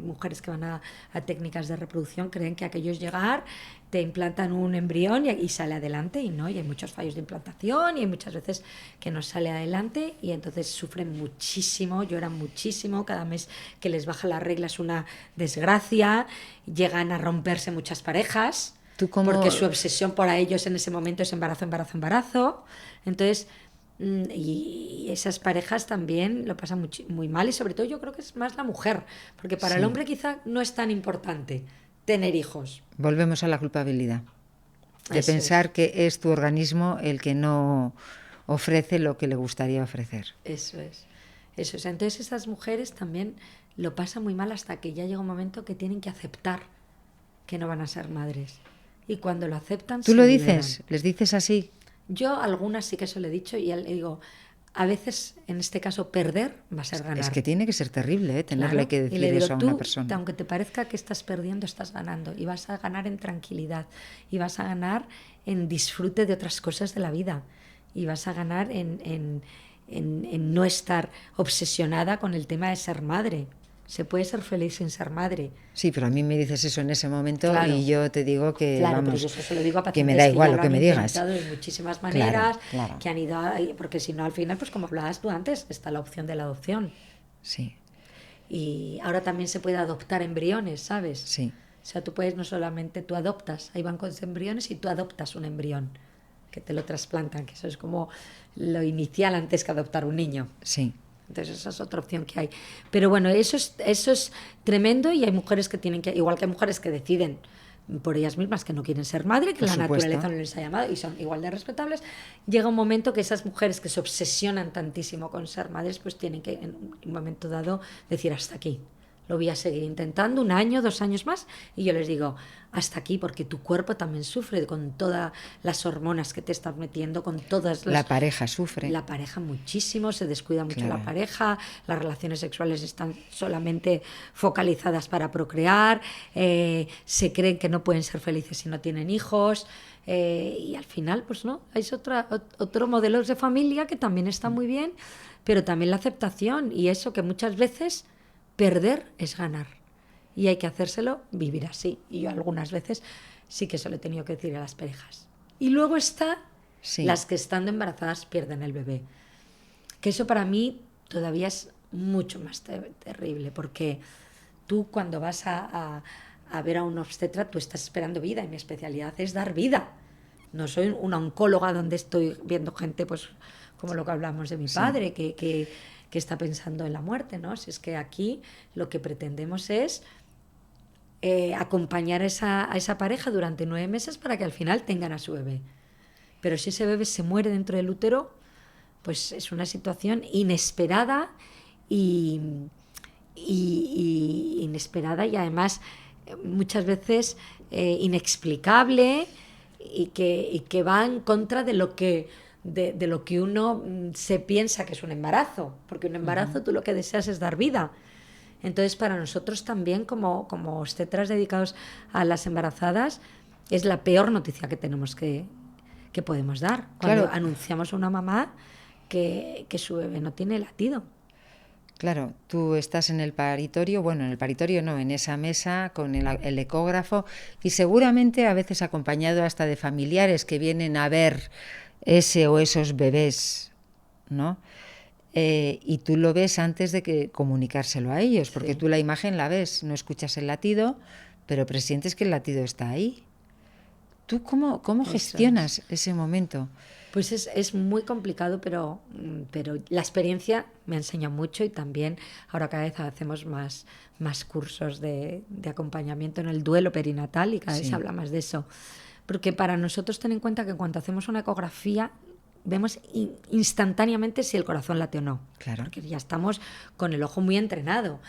mujeres que van a técnicas de reproducción creen que aquello es llegar, te implantan un embrión y sale adelante, y no, y hay muchos fallos de implantación, y hay muchas veces que no sale adelante, y entonces sufren muchísimo, lloran muchísimo. Cada mes que les baja la regla es una desgracia, llegan a romperse muchas parejas, porque su obsesión por ellos en ese momento es embarazo, embarazo, embarazo. Entonces, y esas parejas también lo pasan muy mal, y sobre todo yo creo que es más la mujer, porque para el hombre quizá no es tan importante tener hijos.
Volvemos a la culpabilidad de pensar que es tu organismo el que no ofrece lo que le gustaría ofrecer.
Eso es. Eso es. Entonces esas mujeres también lo pasan muy mal hasta que ya llega un momento que tienen que aceptar que no van a ser madres. Y cuando lo aceptan,
¿Tú
se
lo
liberan.
dices? ¿Les dices así?
Yo algunas sí que eso le he dicho y le digo, a veces en este caso perder va a ser ganar.
Es que tiene que ser terrible, tenerle
Claro.
que
Y
decir
le digo,
eso a
tú,
una persona.
aunque te parezca que estás perdiendo, estás ganando. Y vas a ganar en tranquilidad. Y vas a ganar en disfrute de otras cosas de la vida. Y vas a ganar en no estar obsesionada con el tema de ser madre. Se puede ser feliz sin ser madre.
Sí, pero a mí me dices eso en ese momento
Claro.
y yo te digo que,
Claro,
vamos,
pero yo eso se lo digo a
que
pacientes
me da igual
ya
lo que
han
me digas.
intentado de muchísimas maneras,
Claro.
que han ido porque si no al final, pues como hablabas tú antes, está la opción de la adopción.
Sí,
Y ahora también se puede adoptar embriones, ¿sabes?
sí,
O sea, tú puedes no solamente tú adoptas, hay bancos de embriones y tú adoptas un embrión, que te lo trasplantan, que eso es como lo inicial antes que adoptar un niño.
sí.
Entonces esa es otra opción que hay. Pero bueno, eso es tremendo y hay mujeres que tienen que, igual que hay mujeres que deciden por ellas mismas que no quieren ser madre, que
Por
la
supuesto.
naturaleza no les ha llamado y son igual de respetables, llega un momento que esas mujeres que se obsesionan tantísimo con ser madres, pues tienen que en un momento dado decir hasta aquí. Lo voy a seguir intentando 1 año, 2 años más y yo les digo hasta aquí porque tu cuerpo también sufre con todas las hormonas que te estás metiendo, con todas las...
La pareja sufre.
La pareja muchísimo, se descuida mucho
Claro.
la pareja, las relaciones sexuales están solamente focalizadas para procrear, se creen que no pueden ser felices si no tienen hijos y al final pues no, es otro modelo de familia que también está muy bien, pero también la aceptación y eso que muchas veces perder es ganar y hay que hacérselo vivir así y yo algunas veces sí que se lo he tenido que decir a las parejas. Y luego está
Sí.
las que estando embarazadas pierden el bebé. Que eso para mí todavía es mucho más terrible, porque tú cuando vas a ver a un obstetra, tú estás esperando vida y mi especialidad es dar vida. No soy una oncóloga donde estoy viendo gente, pues como lo que hablamos de mi padre, que está pensando en la muerte, ¿no? Si es que aquí lo que pretendemos es acompañar a esa pareja durante 9 meses para que al final tengan a su bebé. Pero si ese bebé se muere dentro del útero, pues es una situación inesperada y inesperada y además muchas veces inexplicable y que va en contra de lo que uno se piensa que es un embarazo, porque un embarazo tú lo que deseas es dar vida. Entonces para nosotros también como obstetras dedicados a las embarazadas es la peor noticia que tenemos que podemos dar cuando
Claro.
anunciamos a una mamá que su bebé no tiene latido.
Claro, tú estás en el paritorio, bueno, en el paritorio no, en esa mesa con el ecógrafo y seguramente a veces acompañado hasta de familiares que vienen a ver ese o esos bebés, ¿no? Y tú lo ves antes de que comunicárselo a ellos, porque
Sí.
tú la imagen la ves, no escuchas el latido, pero presientes que el latido está ahí. ¿Tú cómo
Eso
gestionas ese momento?
Pues es muy complicado, pero la experiencia me enseña mucho y también ahora cada vez hacemos más cursos de acompañamiento en el duelo perinatal y cada vez
Sí.
se habla más de eso. Porque para nosotros ten en cuenta que cuando hacemos una ecografía vemos instantáneamente si el corazón late o no.
Claro.
Porque ya estamos con el ojo muy entrenado.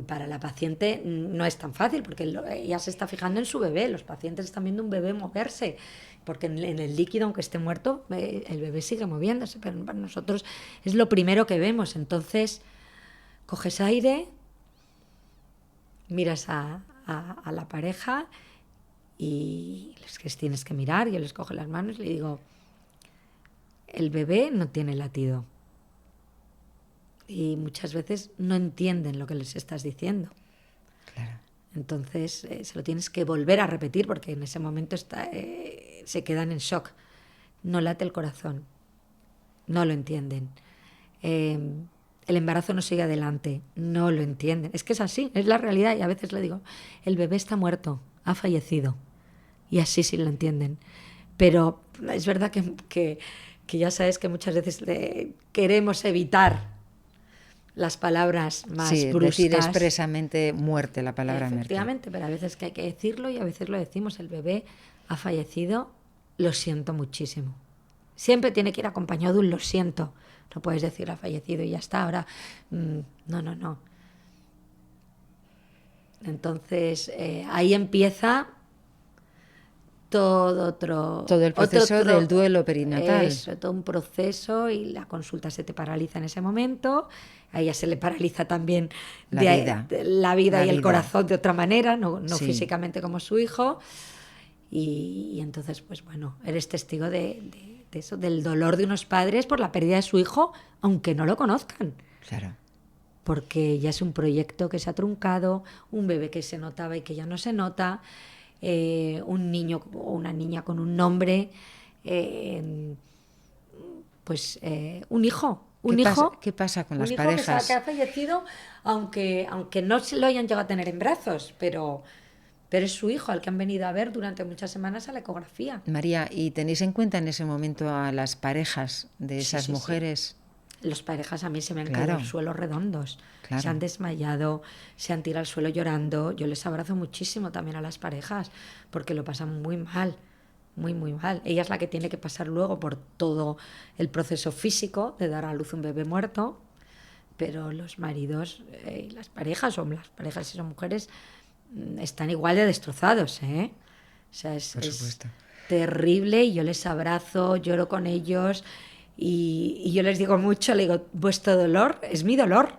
Para la paciente no es tan fácil porque ella se está fijando en su bebé. Los pacientes están viendo un bebé moverse. Porque en el líquido, aunque esté muerto, el bebé sigue moviéndose. Pero para nosotros es lo primero que vemos. Entonces, coges aire, miras a la pareja y les tienes que mirar. Yo les cojo las manos y le digo, el bebé no tiene latido. Y muchas veces no entienden lo que les estás diciendo.
Claro.
Entonces se lo tienes que volver a repetir porque en ese momento se quedan en shock. No late el corazón. No lo entienden. El embarazo no sigue adelante. No lo entienden. Es que es así, es la realidad. Y a veces le digo, el bebé está muerto, ha fallecido. Y así sí lo entienden. Pero es verdad que ya sabes que muchas veces queremos evitar las palabras más
sí,
bruscas.
decir expresamente muerte, la palabra muerte.
Efectivamente, pero a veces que hay que decirlo y a veces lo decimos. El bebé ha fallecido, lo siento muchísimo. Siempre tiene que ir acompañado de un lo siento. No puedes decir ha fallecido y ya está. Ahora, no. Entonces, ahí empieza todo
el proceso del duelo perinatal.
Eso, todo un proceso, y la consulta se te paraliza en ese momento. A ella se le paraliza también la vida y el corazón de otra manera, no
Sí.
físicamente como su hijo. Y entonces, pues bueno, eres testigo de eso, del dolor de unos padres por la pérdida de su hijo, aunque no lo conozcan.
Claro.
Porque ya es un proyecto que se ha truncado, un bebé que se notaba y que ya no se nota, un niño o una niña con un nombre, un hijo.
¿Qué pasa con las
hijo
parejas?
Que ha fallecido, aunque no se lo hayan llegado a tener en brazos, pero es su hijo al que han venido a ver durante muchas semanas a la ecografía.
María, ¿y tenéis en cuenta en ese momento a las parejas de esas mujeres?
Sí. Las parejas a mí se me han caído al suelo redondos.
Claro.
Se han desmayado, se han tirado al suelo llorando. Yo les abrazo muchísimo también a las parejas, porque lo pasan muy mal, muy mal. Ella es la que tiene que pasar luego por todo el proceso físico de dar a luz un bebé muerto, pero los maridos y las parejas, o las parejas si son mujeres, están igual de destrozados, ¿eh? O sea, es terrible, y yo les abrazo, lloro con ellos, y yo les digo mucho, le digo, vuestro dolor es mi dolor.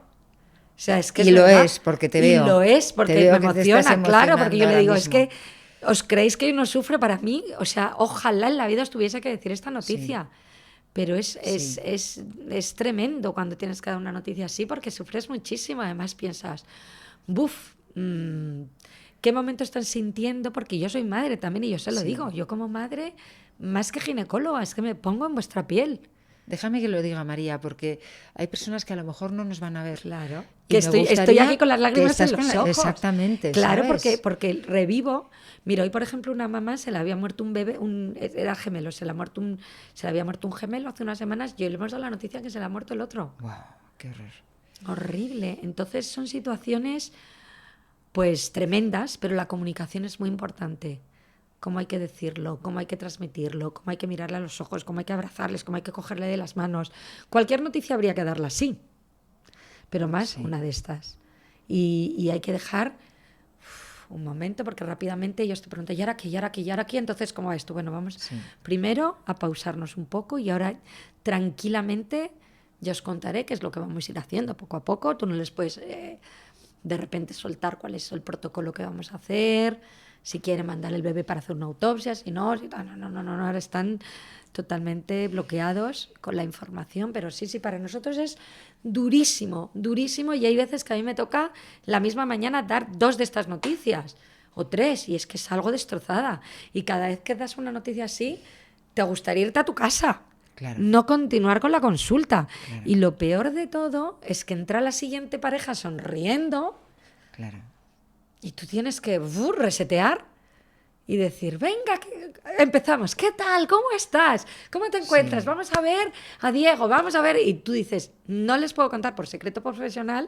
O sea, es que
y
es
lo
verdad.
Es, porque te veo.
Y lo es, porque
me
emociona, claro, porque yo le digo,
mismo.
es que os creéis que uno sufre para mí, o sea, ojalá en la vida os tuviese que decir esta noticia. Sí. Pero es tremendo cuando tienes que dar una noticia así, porque sufres muchísimo. Además piensas, ¿qué momento están sintiendo? Porque yo soy madre también, y yo se lo digo. Yo como madre, más que ginecóloga, es que me pongo en vuestra piel.
Déjame que lo diga, María, porque hay personas que a lo mejor no nos van a ver.
Claro. Que estoy aquí con las lágrimas en los ojos.
Exactamente.
Claro, porque revivo. Mira, hoy, por ejemplo, una mamá se le había muerto un bebé, era gemelo, se le había muerto un gemelo hace unas semanas, y hoy le hemos dado la noticia que se le ha muerto el otro.
¡Wow! ¡Qué horror!
Horrible. Entonces son situaciones, pues, tremendas, pero la comunicación es muy importante. Cómo hay que decirlo, cómo hay que transmitirlo, cómo hay que mirarle a los ojos, cómo hay que abrazarles, cómo hay que cogerle de las manos. Cualquier noticia habría que darla así, pero más una de estas. Y hay que dejar un momento, porque rápidamente ellos te preguntan, ¿y ahora qué? ¿Y ahora qué? ¿Y ahora qué? Entonces, ¿cómo va esto? Bueno, vamos primero a pausarnos un poco, y ahora tranquilamente ya os contaré qué es lo que vamos a ir haciendo poco a poco. Tú no les puedes de repente soltar cuál es el protocolo que vamos a hacer, si quieren mandar el bebé para hacer una autopsia, si no, no, ahora están totalmente bloqueados con la información, pero sí, para nosotros es durísimo, y hay veces que a mí me toca la misma mañana dar 2 de estas noticias, o 3, y es que salgo destrozada, y cada vez que das una noticia así, te gustaría irte a tu casa.
Claro.
No continuar con la consulta. Claro. Y lo peor de todo es que entra la siguiente pareja sonriendo.
Claro.
Y tú tienes que resetear y decir, venga, empezamos. ¿Qué tal? ¿Cómo estás? ¿Cómo te encuentras? Vamos a ver a Diego, vamos a ver. Y tú dices, no les puedo contar por secreto profesional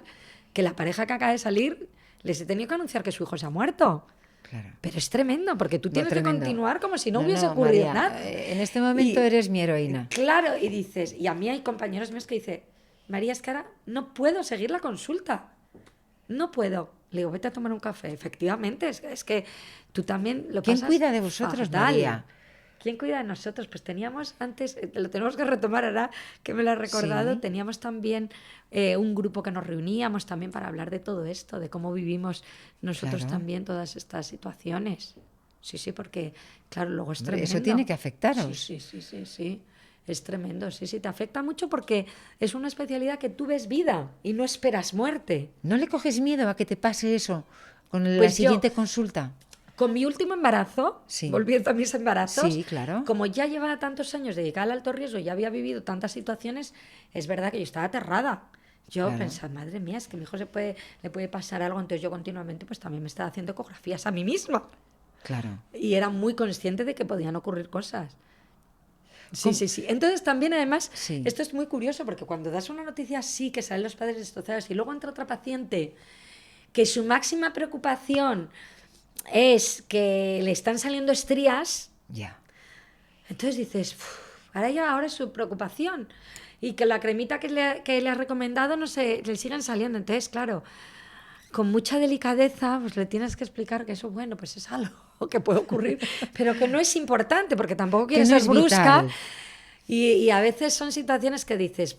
que la pareja que acaba de salir les he tenido que anunciar que su hijo se ha muerto.
Claro.
Pero es tremendo, porque tú tienes que continuar como si no hubiese ocurrido
María,
nada.
En este momento eres mi heroína.
Claro, y dices, y a mí hay compañeros míos que dicen, María, es que ahora no puedo seguir la consulta. No puedo. Le digo, vete a tomar un café. Efectivamente, es que tú también lo pasas.
¿Quién cuida de vosotros,
fatal.
María?
¿Quién cuida de nosotros? Pues teníamos antes, lo tenemos que retomar ahora que me lo has recordado, teníamos también un grupo que nos reuníamos también para hablar de todo esto, de cómo vivimos nosotros también todas estas situaciones. Sí, porque, claro, luego es tremendo.
Eso tiene que afectaros.
Sí. Es tremendo, sí, te afecta mucho porque es una especialidad que tú ves vida y no esperas muerte.
¿No le coges miedo a que te pase eso con la siguiente consulta?
Con mi último embarazo, volviendo a mis embarazos,
claro.
Como ya llevaba tantos años dedicada al alto riesgo, ya había vivido tantas situaciones, es verdad que yo estaba aterrada. Yo pensaba, madre mía, es que a mi hijo le puede pasar algo, entonces yo continuamente pues también me estaba haciendo ecografías a mí misma.
Claro.
Y era muy consciente de que podían ocurrir cosas. Sí. Entonces también además, esto es muy curioso, porque cuando das una noticia así, que salen los padres destrozados, y luego entra otra paciente que su máxima preocupación es que le están saliendo estrías,
ya.
Entonces dices, Ahora es su preocupación. Y que la cremita que le has recomendado no sé, le siguen saliendo. Entonces, claro, con mucha delicadeza, pues le tienes que explicar que eso, bueno, pues es algo que puede ocurrir, pero que no es importante, porque tampoco
Que
quieres
no
ser
es
brusca.
vital.
Y a veces son situaciones que dices,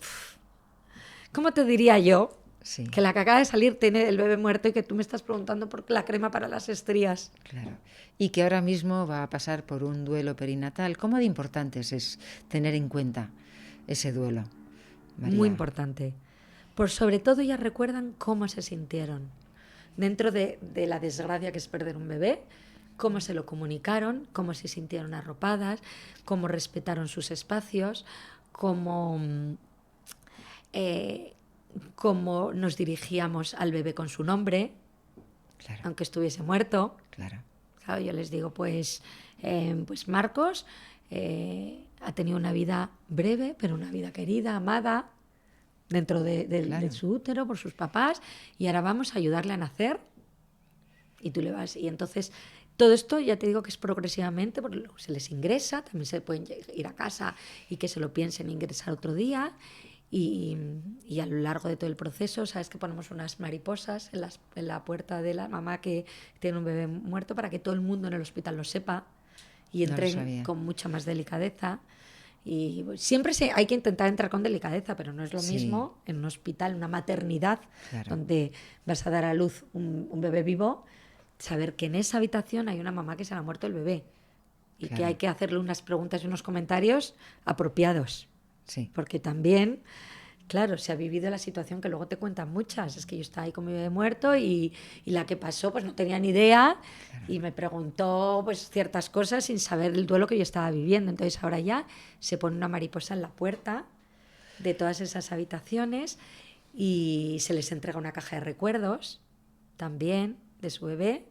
¿cómo te diría yo
Sí,
que la que acaba de salir tiene el bebé muerto y que tú me estás preguntando por la crema para las estrías?
claro. Y que ahora mismo va a pasar por un duelo perinatal. ¿Cómo de importantes es tener en cuenta ese duelo,
Muy
María?
importante. Por sobre todo ellas recuerdan cómo se sintieron. Dentro de la desgracia que es perder un bebé, cómo se lo comunicaron, cómo se sintieron arropadas, cómo respetaron sus espacios, cómo, eh, cómo nos dirigíamos al bebé con su nombre,
Claro,
aunque estuviese muerto.
claro.
Claro, yo les digo, pues Marcos ha tenido una vida breve, pero una vida querida, amada, dentro de
Claro.
su útero por sus papás, y ahora vamos a ayudarle a nacer y tú le vas. Y entonces, todo esto ya te digo que es progresivamente, porque luego se les ingresa, también se pueden ir a casa y que se lo piensen ingresar otro día. Y a lo largo de todo el proceso, sabes que ponemos unas mariposas en la puerta de la mamá que tiene un bebé muerto para que todo el mundo en el hospital lo sepa y
No lo
entren
sabía.
con mucha más delicadeza. Y siempre hay que intentar entrar con delicadeza, pero no es lo
Sí.
mismo en un hospital, una maternidad,
Claro.
donde vas a dar a luz un bebé vivo, saber que en esa habitación hay una mamá que se le ha muerto el bebé y que
Claro.
hay que hacerle unas preguntas y unos comentarios apropiados.
Sí.
Porque también, claro, se ha vivido la situación que luego te cuentan muchas. Es que yo estaba ahí con mi bebé muerto y la que pasó pues no tenía ni idea y me preguntó pues ciertas cosas sin saber el duelo que yo estaba viviendo. Entonces ahora ya se pone una mariposa en la puerta de todas esas habitaciones y se les entrega una caja de recuerdos también de su bebé,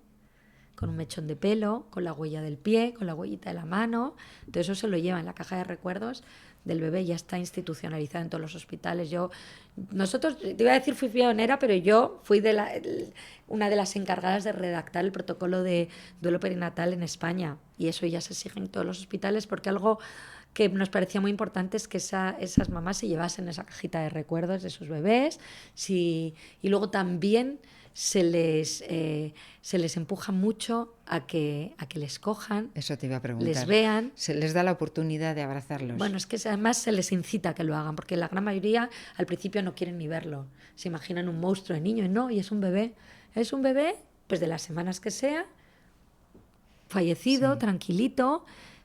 con un mechón de pelo, con la huella del pie, con la huellita de la mano. Todo eso se lo lleva en la caja de recuerdos del bebé, ya está institucionalizado en todos los hospitales. Nosotros, te iba a decir fui pionera, pero yo fui una de las encargadas de redactar el protocolo de duelo perinatal en España. Y eso ya se exige en todos los hospitales porque algo que nos parecía muy importante es que esas mamás se llevasen esa cajita de recuerdos de sus bebés. Y luego también se les empuja mucho a que les cojan,
Eso te iba a preguntar.
les vean.
Se les da la oportunidad de abrazarlos.
Bueno, es que además se les incita a que lo hagan, porque la gran mayoría al principio no quieren ni verlo. Se imaginan un monstruo de niño y no, y es un bebé. Es un bebé, pues de las semanas que sea, fallecido,
Sí.
tranquilito.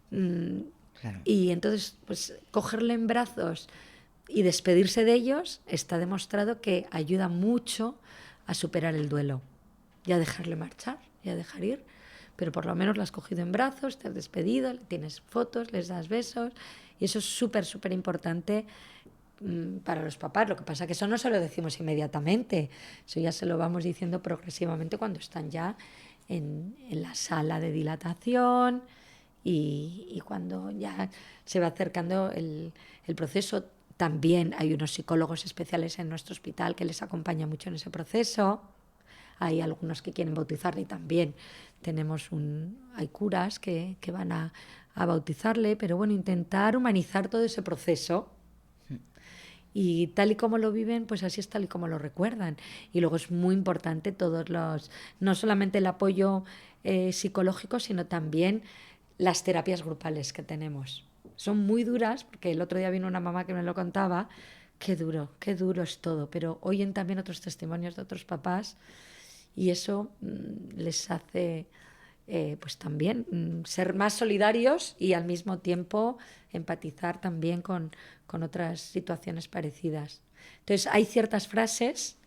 Claro.
Y entonces, pues cogerle en brazos y despedirse de ellos está demostrado que ayuda mucho a superar el duelo y a dejarle marchar y a dejar ir. Pero por lo menos la has cogido en brazos, te has despedido, le tienes fotos, les das besos. Y eso es súper, súper importante para los papás. Lo que pasa es que eso no se lo decimos inmediatamente. Eso ya se lo vamos diciendo progresivamente cuando están ya en la sala de dilatación y cuando ya se va acercando el proceso. También hay unos psicólogos especiales en nuestro hospital que les acompañan mucho en ese proceso. Hay algunos que quieren bautizarle y también hay curas que van a bautizarle, pero bueno, intentar humanizar todo ese proceso. Y tal y como lo viven, pues así es tal y como lo recuerdan. Y luego es muy importante no solamente el apoyo psicológico, sino también las terapias grupales que tenemos. Son muy duras, porque el otro día vino una mamá que me lo contaba, qué duro es todo, pero oyen también otros testimonios de otros papás y eso les hace pues también ser más solidarios y al mismo tiempo empatizar también con otras situaciones parecidas. Entonces hay ciertas frases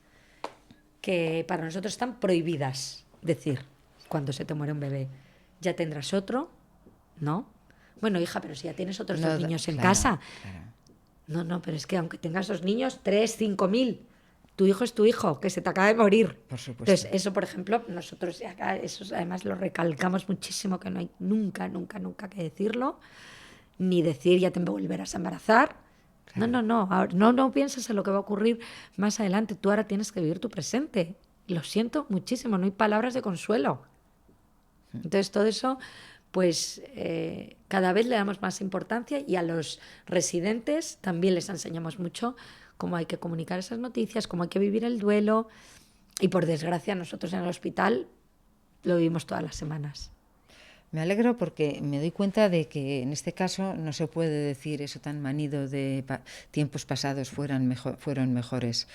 que para nosotros están prohibidas decir cuando se te muere un bebé. Ya tendrás otro, ¿no? Bueno, hija, pero si ya tienes otros dos niños en casa.
Claro.
No, pero es que aunque tengas dos niños, 3, 5.000, tu hijo es tu hijo, que se te acaba de morir.
Por supuesto.
Entonces, eso, por ejemplo, nosotros acá, eso además lo recalcamos muchísimo, que no hay nunca que decirlo, ni decir ya te volverás a embarazar. Claro. No pienses en lo que va a ocurrir más adelante. Tú ahora tienes que vivir tu presente. Lo siento muchísimo, no hay palabras de consuelo. Entonces, todo eso pues cada vez le damos más importancia, y a los residentes también les enseñamos mucho cómo hay que comunicar esas noticias, cómo hay que vivir el duelo, y por desgracia nosotros en el hospital lo vivimos todas las semanas.
Me alegro porque me doy cuenta de que en este caso no se puede decir eso tan manido de tiempos pasados fueron mejores.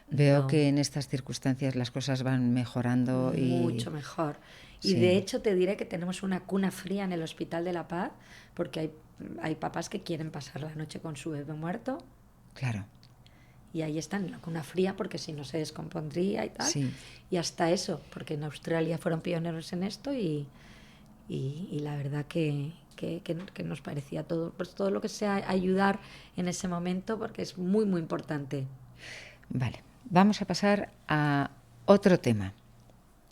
Veo que en estas circunstancias las cosas van mejorando.
Mucho mejor. Y de hecho te diré que tenemos una cuna fría en el Hospital de la Paz, porque hay papás que quieren pasar la noche con su bebé muerto.
Claro.
Y ahí están en la cuna fría, porque si no se descompondría y tal.
Sí.
Y hasta eso, porque en Australia fueron pioneros en esto, y la verdad que nos parecía todo, pues todo lo que sea ayudar en ese momento, porque es muy, muy importante.
Vale, vamos a pasar a otro tema,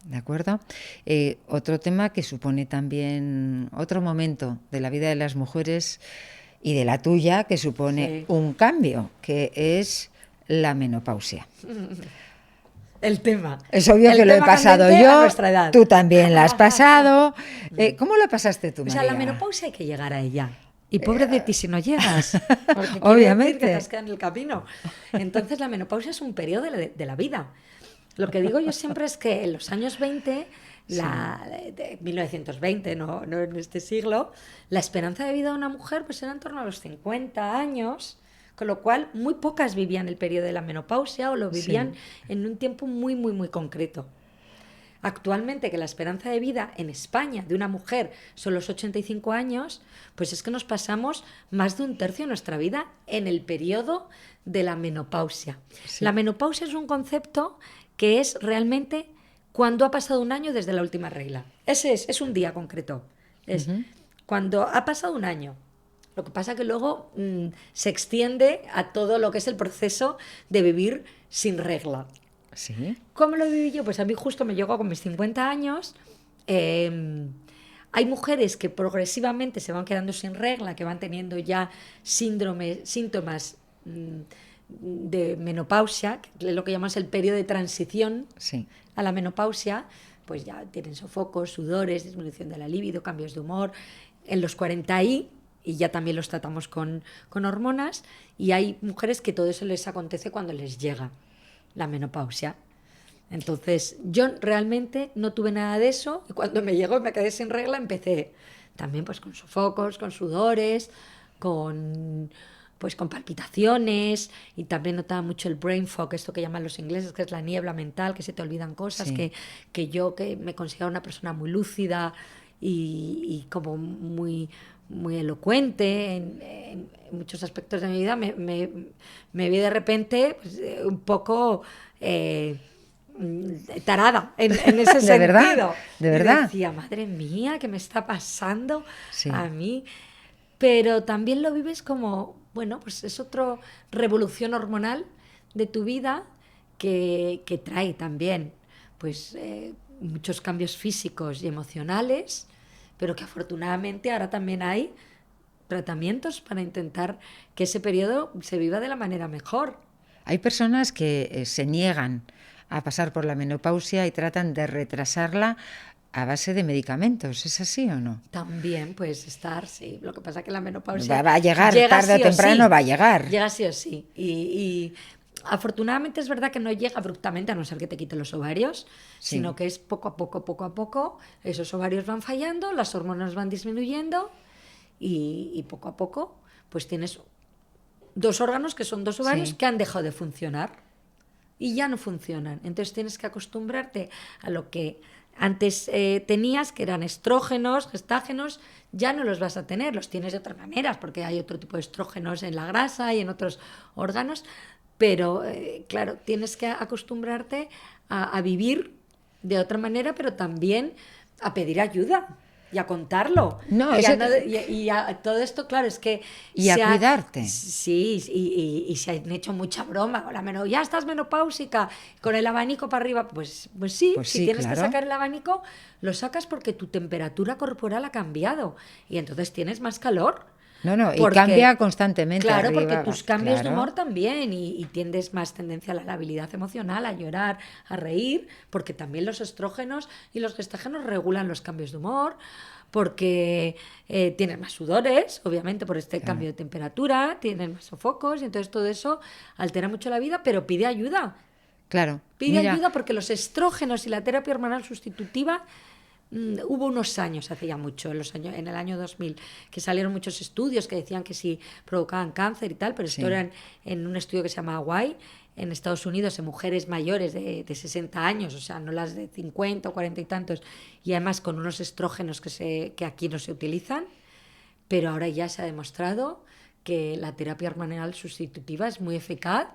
¿de acuerdo? Otro tema que supone también otro momento de la vida de las mujeres y de la tuya, que supone un cambio, que es la menopausia.
El tema.
Es obvio que lo he pasado yo, tú también la has pasado. ¿Cómo lo pasaste tú, María?
O sea, la menopausia hay que llegar a ella. Y pobre de ti si no llegas. Porque
obviamente.
Que te has quedado en el camino. Entonces la menopausia es un periodo de la vida. Lo que digo yo siempre es que en los años 20, de 1920, no en este siglo, la esperanza de vida de una mujer pues era en torno a los 50 años. Con lo cual, muy pocas vivían el periodo de la menopausia, o lo vivían en un tiempo muy, muy, muy concreto. Actualmente, que la esperanza de vida en España de una mujer son los 85 años, pues es que nos pasamos más de un tercio de nuestra vida en el periodo de la menopausia. Sí. La menopausia es un concepto que es realmente cuando ha pasado un año desde la última regla. Ese es un día concreto. Es cuando ha pasado un año. Lo que pasa que luego se extiende a todo lo que es el proceso de vivir sin regla.
¿Sí?
¿Cómo lo viví yo? Pues a mí justo me llegó con mis 50 años. Hay mujeres que progresivamente se van quedando sin regla, que van teniendo ya síntomas de menopausia, que es lo que llamamos el periodo de transición a la menopausia. Pues ya tienen sofocos, sudores, disminución de la libido, cambios de humor. En los 40 y ya también los tratamos con hormonas, y hay mujeres que todo eso les acontece cuando les llega la menopausia. Entonces, yo realmente no tuve nada de eso, y cuando me llegó y me quedé sin regla, empecé también pues con sofocos, con sudores, con palpitaciones, y también notaba mucho el brain fog, esto que llaman los ingleses, que es la niebla mental, que se te olvidan cosas, que yo, que me consideraba una persona muy lúcida y como muy elocuente en muchos aspectos de mi vida, me vi de repente pues, un poco tarada en ese sentido.
¿De verdad?
Y decía, madre mía, ¿qué me está pasando a mí? Pero también lo vives como, bueno, pues es otra revolución hormonal de tu vida que trae también pues muchos cambios físicos y emocionales, pero que afortunadamente ahora también hay tratamientos para intentar que ese periodo se viva de la manera mejor.
Hay personas que se niegan a pasar por la menopausia y tratan de retrasarla a base de medicamentos. ¿Es así o no?
También puedes estar, sí. Lo que pasa es que la menopausia
va a llegar, tarde o temprano va a llegar.
Llega sí o sí. Y afortunadamente es verdad que no llega abruptamente, a no ser que te quiten los ovarios, sino que es poco a poco. Esos ovarios van fallando, las hormonas van disminuyendo, y poco a poco pues tienes dos órganos que son dos ovarios que han dejado de funcionar y ya no funcionan. Entonces tienes que acostumbrarte a lo que antes tenías, que eran estrógenos, gestágenos. Ya no los vas a tener, los tienes de otras maneras, porque hay otro tipo de estrógenos en la grasa y en otros órganos. Pero, claro, tienes que acostumbrarte a vivir de otra manera, pero también a pedir ayuda y a contarlo. Y a todo esto, claro, es que...
Y a cuidarte.
Sí, y se han hecho mucha broma con la menopausia. Ya estás menopáusica, con el abanico para arriba. Pues sí, si tienes que sacar el abanico, lo sacas porque tu temperatura corporal ha cambiado. Y entonces tienes más calor.
Y cambia constantemente.
Claro,
arriba,
porque tus cambios de humor también, y tienes más tendencia a la labilidad emocional, a llorar, a reír, porque también los estrógenos y los gestágenos regulan los cambios de humor, porque tienes más sudores, obviamente por este cambio de temperatura, tienes más sofocos, y entonces todo eso altera mucho la vida, pero pide ayuda.
Claro.
Pide ayuda porque los estrógenos y la terapia hormonal sustitutiva, hubo unos años, hace ya mucho, en el año 2000, que salieron muchos estudios que decían que sí provocaban cáncer y tal, pero esto era en un estudio que se llama Hawaii, en Estados Unidos, en mujeres mayores de 60 años, o sea, no las de 50 o 40 y tantos, y además con unos estrógenos que aquí no se utilizan, pero ahora ya se ha demostrado que la terapia hormonal sustitutiva es muy eficaz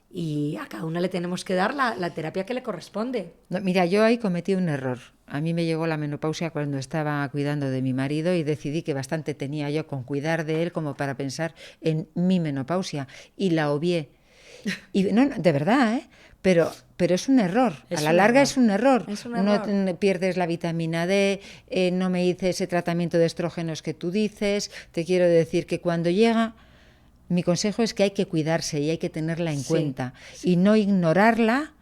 y a cada una le tenemos que dar la terapia que le corresponde.
No, mira, yo ahí cometí un error. A mí me llegó la menopausia cuando estaba cuidando de mi marido y decidí que bastante tenía yo con cuidar de él como para pensar en mi menopausia y la obvié. Y no, de verdad, ¿eh? Pero es un error. A la larga es un error. No pierdes la vitamina D, no me hice ese tratamiento de estrógenos que tú dices. Te quiero decir que cuando llega, mi consejo es que hay que cuidarse y hay que tenerla en cuenta y no ignorarla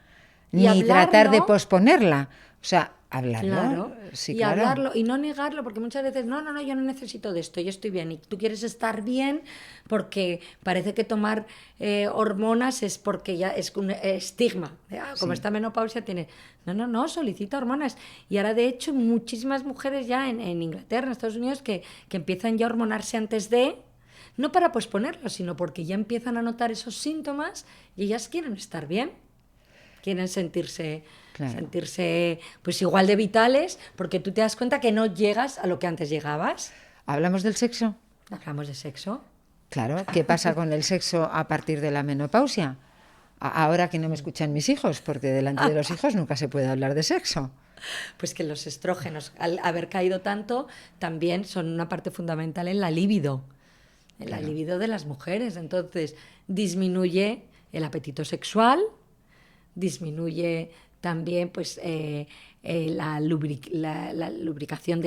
ni tratar de posponerla. O sea, hablarlo.
Claro.
Sí,
y
claro.
hablarlo y no negarlo, porque muchas veces, no, yo no necesito de esto, yo estoy bien. Y tú quieres estar bien porque parece que tomar hormonas es porque ya es un estigma. Como esta menopausia tiene... No, solicita hormonas. Y ahora, de hecho, muchísimas mujeres ya en Inglaterra, en Estados Unidos, que empiezan ya a hormonarse antes de... No para posponerlo, sino porque ya empiezan a notar esos síntomas y ellas quieren estar bien. Quieren sentirse pues igual de vitales, porque tú te das cuenta que no llegas a lo que antes llegabas.
¿Hablamos del sexo?
Hablamos de sexo.
Claro, ¿qué pasa con el sexo a partir de la menopausia? Ahora que no me escuchan mis hijos, porque delante de los hijos nunca se puede hablar de sexo.
Pues que los estrógenos, al haber caído tanto, también son una parte fundamental en la libido. La libido de las mujeres. Entonces, disminuye el apetito sexual, disminuye también pues, la lubricación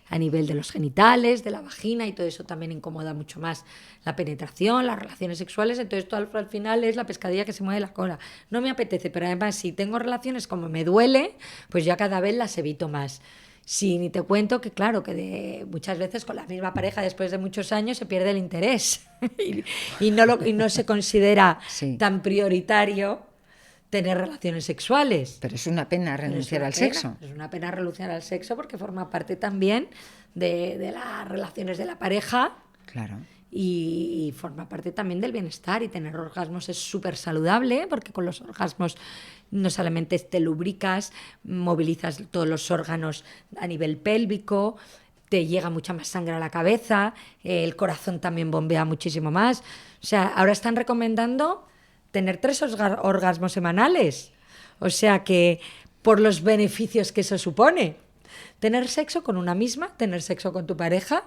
a nivel de los genitales, de la vagina, y todo eso también incomoda mucho más la penetración, las relaciones sexuales. Entonces, esto al final es la pescadilla que se mueve la cola. No me apetece, pero además si tengo relaciones como me duele, pues ya cada vez las evito más. Sí, ni te cuento que, claro, que muchas veces con la misma pareja después de muchos años se pierde el interés y no se considera tan prioritario tener relaciones sexuales.
Pero es una pena renunciar al sexo.
Es una pena renunciar al sexo porque forma parte también de las relaciones de la pareja.
Claro.
Y forma parte también del bienestar, y tener orgasmos es súper saludable porque con los orgasmos no solamente te lubricas, movilizas todos los órganos a nivel pélvico, te llega mucha más sangre a la cabeza, el corazón también bombea muchísimo más. O sea, ahora están recomendando tener 3 orgasmos semanales. O sea que por los beneficios que eso supone. Tener sexo con una misma, tener sexo con tu pareja,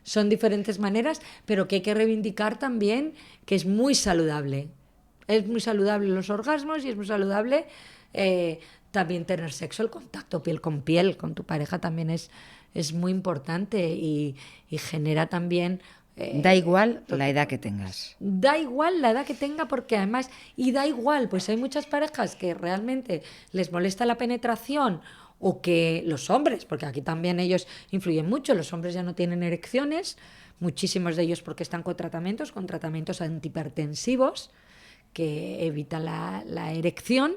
son diferentes maneras, pero que hay que reivindicar también que es muy saludable. Es muy saludable los orgasmos y es muy saludable también tener sexo, el contacto piel con tu pareja también es muy importante y genera también...
da igual la edad que tengas.
Da igual la edad que tenga, porque además... Y da igual, pues hay muchas parejas que realmente les molesta la penetración, o que los hombres, porque aquí también ellos influyen mucho, los hombres ya no tienen erecciones, muchísimos de ellos porque están con tratamientos antihipertensivos que evitan la erección,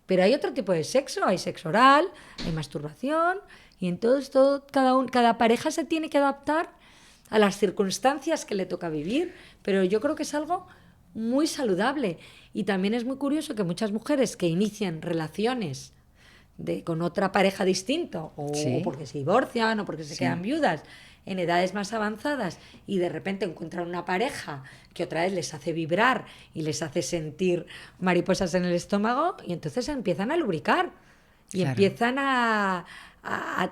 pero hay otro tipo de sexo, hay sexo oral, hay masturbación, y entonces cada pareja se tiene que adaptar a las circunstancias que le toca vivir, pero yo creo que es algo muy saludable. Y también es muy curioso que muchas mujeres que inician relaciones con otra pareja distinto, o porque se divorcian o porque se quedan viudas en edades más avanzadas, y de repente encuentran una pareja que otra vez les hace vibrar y les hace sentir mariposas en el estómago, y entonces empiezan a lubricar y empiezan a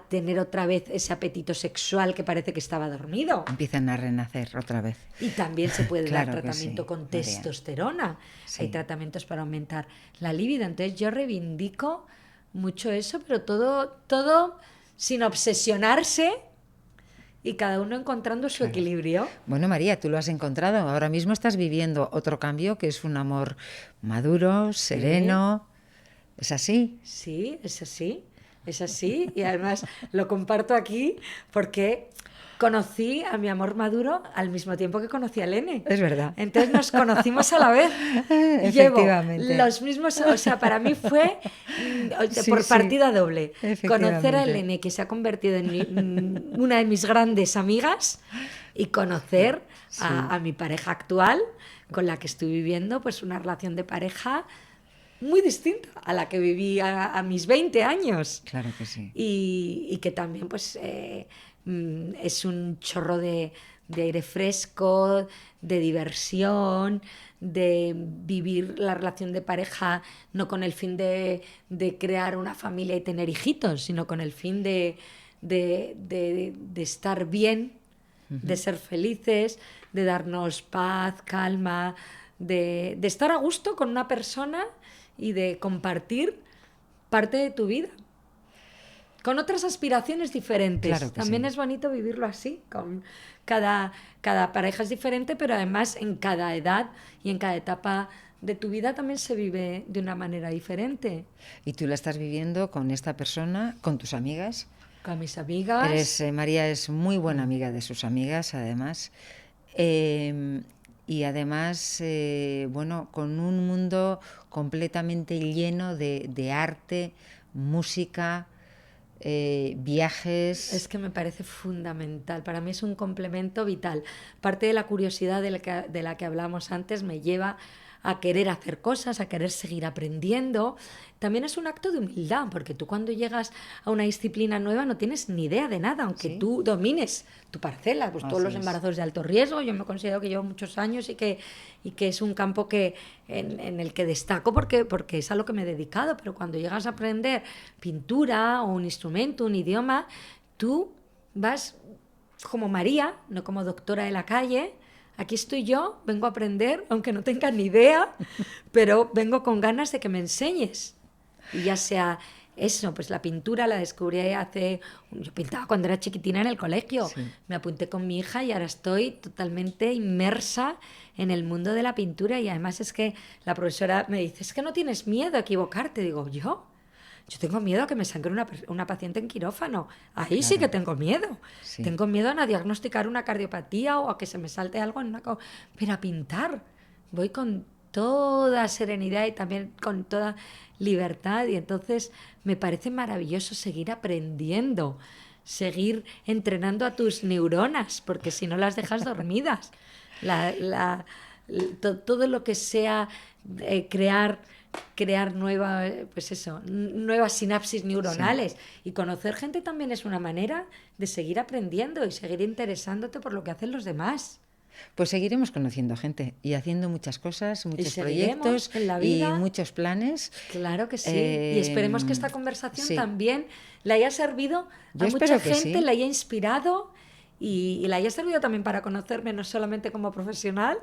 tener otra vez ese apetito sexual que parece que estaba dormido.
Empiezan a renacer otra vez.
Y también se puede dar tratamiento con testosterona. Hay tratamientos para aumentar la libido. Entonces yo reivindico mucho eso, pero todo sin obsesionarse y cada uno encontrando su equilibrio.
Bueno, María, tú lo has encontrado. Ahora mismo estás viviendo otro cambio, que es un amor maduro, sereno. ¿Es así?
Sí, es así. es así, y además lo comparto aquí porque conocí a mi amor maduro al mismo tiempo que conocí a Lene.
Es verdad.
Entonces nos conocimos a la vez. Llevo
Efectivamente.
los mismos, o sea, para mí fue
Sí,
por
sí,
partida doble. Conocer a
efectivamente.
Lene, que se ha convertido en una de mis grandes amigas, y conocer
Sí,
a mi pareja actual, con la que estoy viviendo pues una relación de pareja muy distinta a la que viví a mis 20 años.
claro que sí.
Y que también pues es un chorro de aire fresco, de diversión, de vivir la relación de pareja no con el fin de crear una familia y tener hijitos, sino con el fin de estar bien, de ser felices, de darnos paz, calma, de estar a gusto con una persona y de compartir parte de tu vida con otras aspiraciones diferentes.
Claro que
También
sí.
es bonito vivirlo así, con cada pareja es diferente, pero además en cada edad y en cada etapa de tu vida también se vive de una manera diferente.
Y tú la estás viviendo con esta persona, con tus amigas.
Con mis amigas.
María es muy buena amiga de sus amigas, además. Eh, y además, bueno, con un mundo completamente lleno de arte, música,
Es
viajes.
que me parece fundamental. Para mí es un complemento vital. Parte de la curiosidad de la que hablamos antes me lleva a querer hacer cosas, a querer seguir aprendiendo. También es un acto de humildad, porque tú cuando llegas a una disciplina nueva no tienes ni idea de nada, aunque
¿Sí?
tú domines tu parcela, pues todos
Así
los
es.
embarazos de alto riesgo, yo me considero que llevo muchos años y que es un campo en el que destaco porque es a lo que me he dedicado, pero cuando llegas a aprender pintura o un instrumento, un idioma, tú vas como María, no como doctora de la calle. Aquí estoy yo, vengo a aprender, aunque no tenga ni idea, pero vengo con ganas de que me enseñes. Y ya sea eso, pues la pintura la descubrí hace... Yo pintaba cuando era chiquitina en el colegio.
Sí.
Me apunté con mi hija y ahora estoy totalmente inmersa en el mundo de la pintura. Y además es que la profesora me dice, es que no tienes miedo a equivocarte. Digo, yo tengo miedo a que me sangre una paciente en quirófano. Ahí sí que
Claro,
tengo miedo.
sí.
Tengo miedo a diagnosticar una cardiopatía o a que se me salte algo en una... Pero a pintar voy con toda serenidad y también con toda libertad, y entonces me parece maravilloso seguir aprendiendo, seguir entrenando a tus neuronas, porque si no las dejas dormidas. La, la, todo lo que sea crear pues eso, nuevas sinapsis
Sí.
neuronales, y conocer gente también es una manera de seguir aprendiendo y seguir interesándote por lo que hacen los demás.
Pues seguiremos conociendo gente y haciendo muchas cosas,
Y
muchos proyectos
seguiremos en la
y
vida.
muchos planes.
Claro que sí. Y
Eh,
esperemos que esta conversación
sí,
también le haya servido a
yo
mucha
espero que
gente,
sí.
le haya inspirado y le haya servido también para conocerme no solamente como profesional,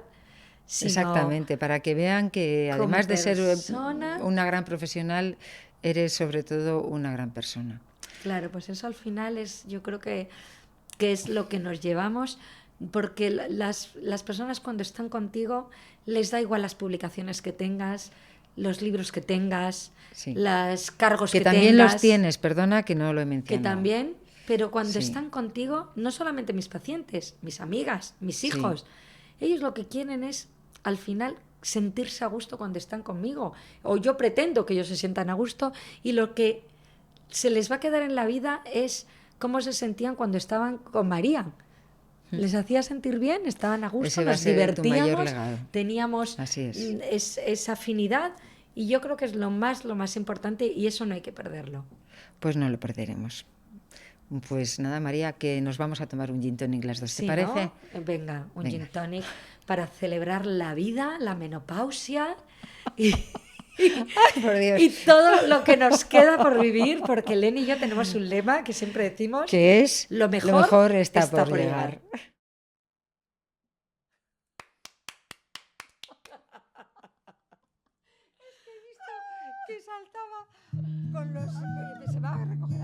sino
Exactamente, para que vean que
como
además de ser
persona.
una gran profesional, eres sobre todo una gran persona.
Claro, pues eso al final es, yo creo que es lo que nos llevamos, porque las personas cuando están contigo les da igual las publicaciones que tengas, los libros que tengas,
Sí.
los cargos
Que
que
también los
tengas,
tienes, perdona que no lo he
que
mencionado.
también, pero cuando
Sí,
están contigo, no solamente mis pacientes, mis amigas, mis
sí,
hijos, ellos lo que quieren es al final sentirse a gusto cuando están conmigo, o yo pretendo que ellos se sientan a gusto, y lo que se les va a quedar en la vida es cómo se sentían cuando estaban con María. Les hacía sentir bien, estaban a gusto,
ese va a
nos
ser tu mayor
divertíamos,
legado.
teníamos
Así es.
esa afinidad, y yo creo que es lo más importante, y eso no hay que perderlo.
Pues no lo perderemos. Pues nada, María, que nos vamos a tomar un gin tonic las dos, ¿te
Si
parece?
no, venga, un
Venga.
gin tonic para celebrar la vida, la menopausia y,
Ay, por Dios.
y todo lo que nos queda por vivir, porque Lenny y yo tenemos un lema que siempre decimos,
Que es
lo mejor
está,
está
por
por
llegar.
llegar. Que saltaba con los... Se va a recoger.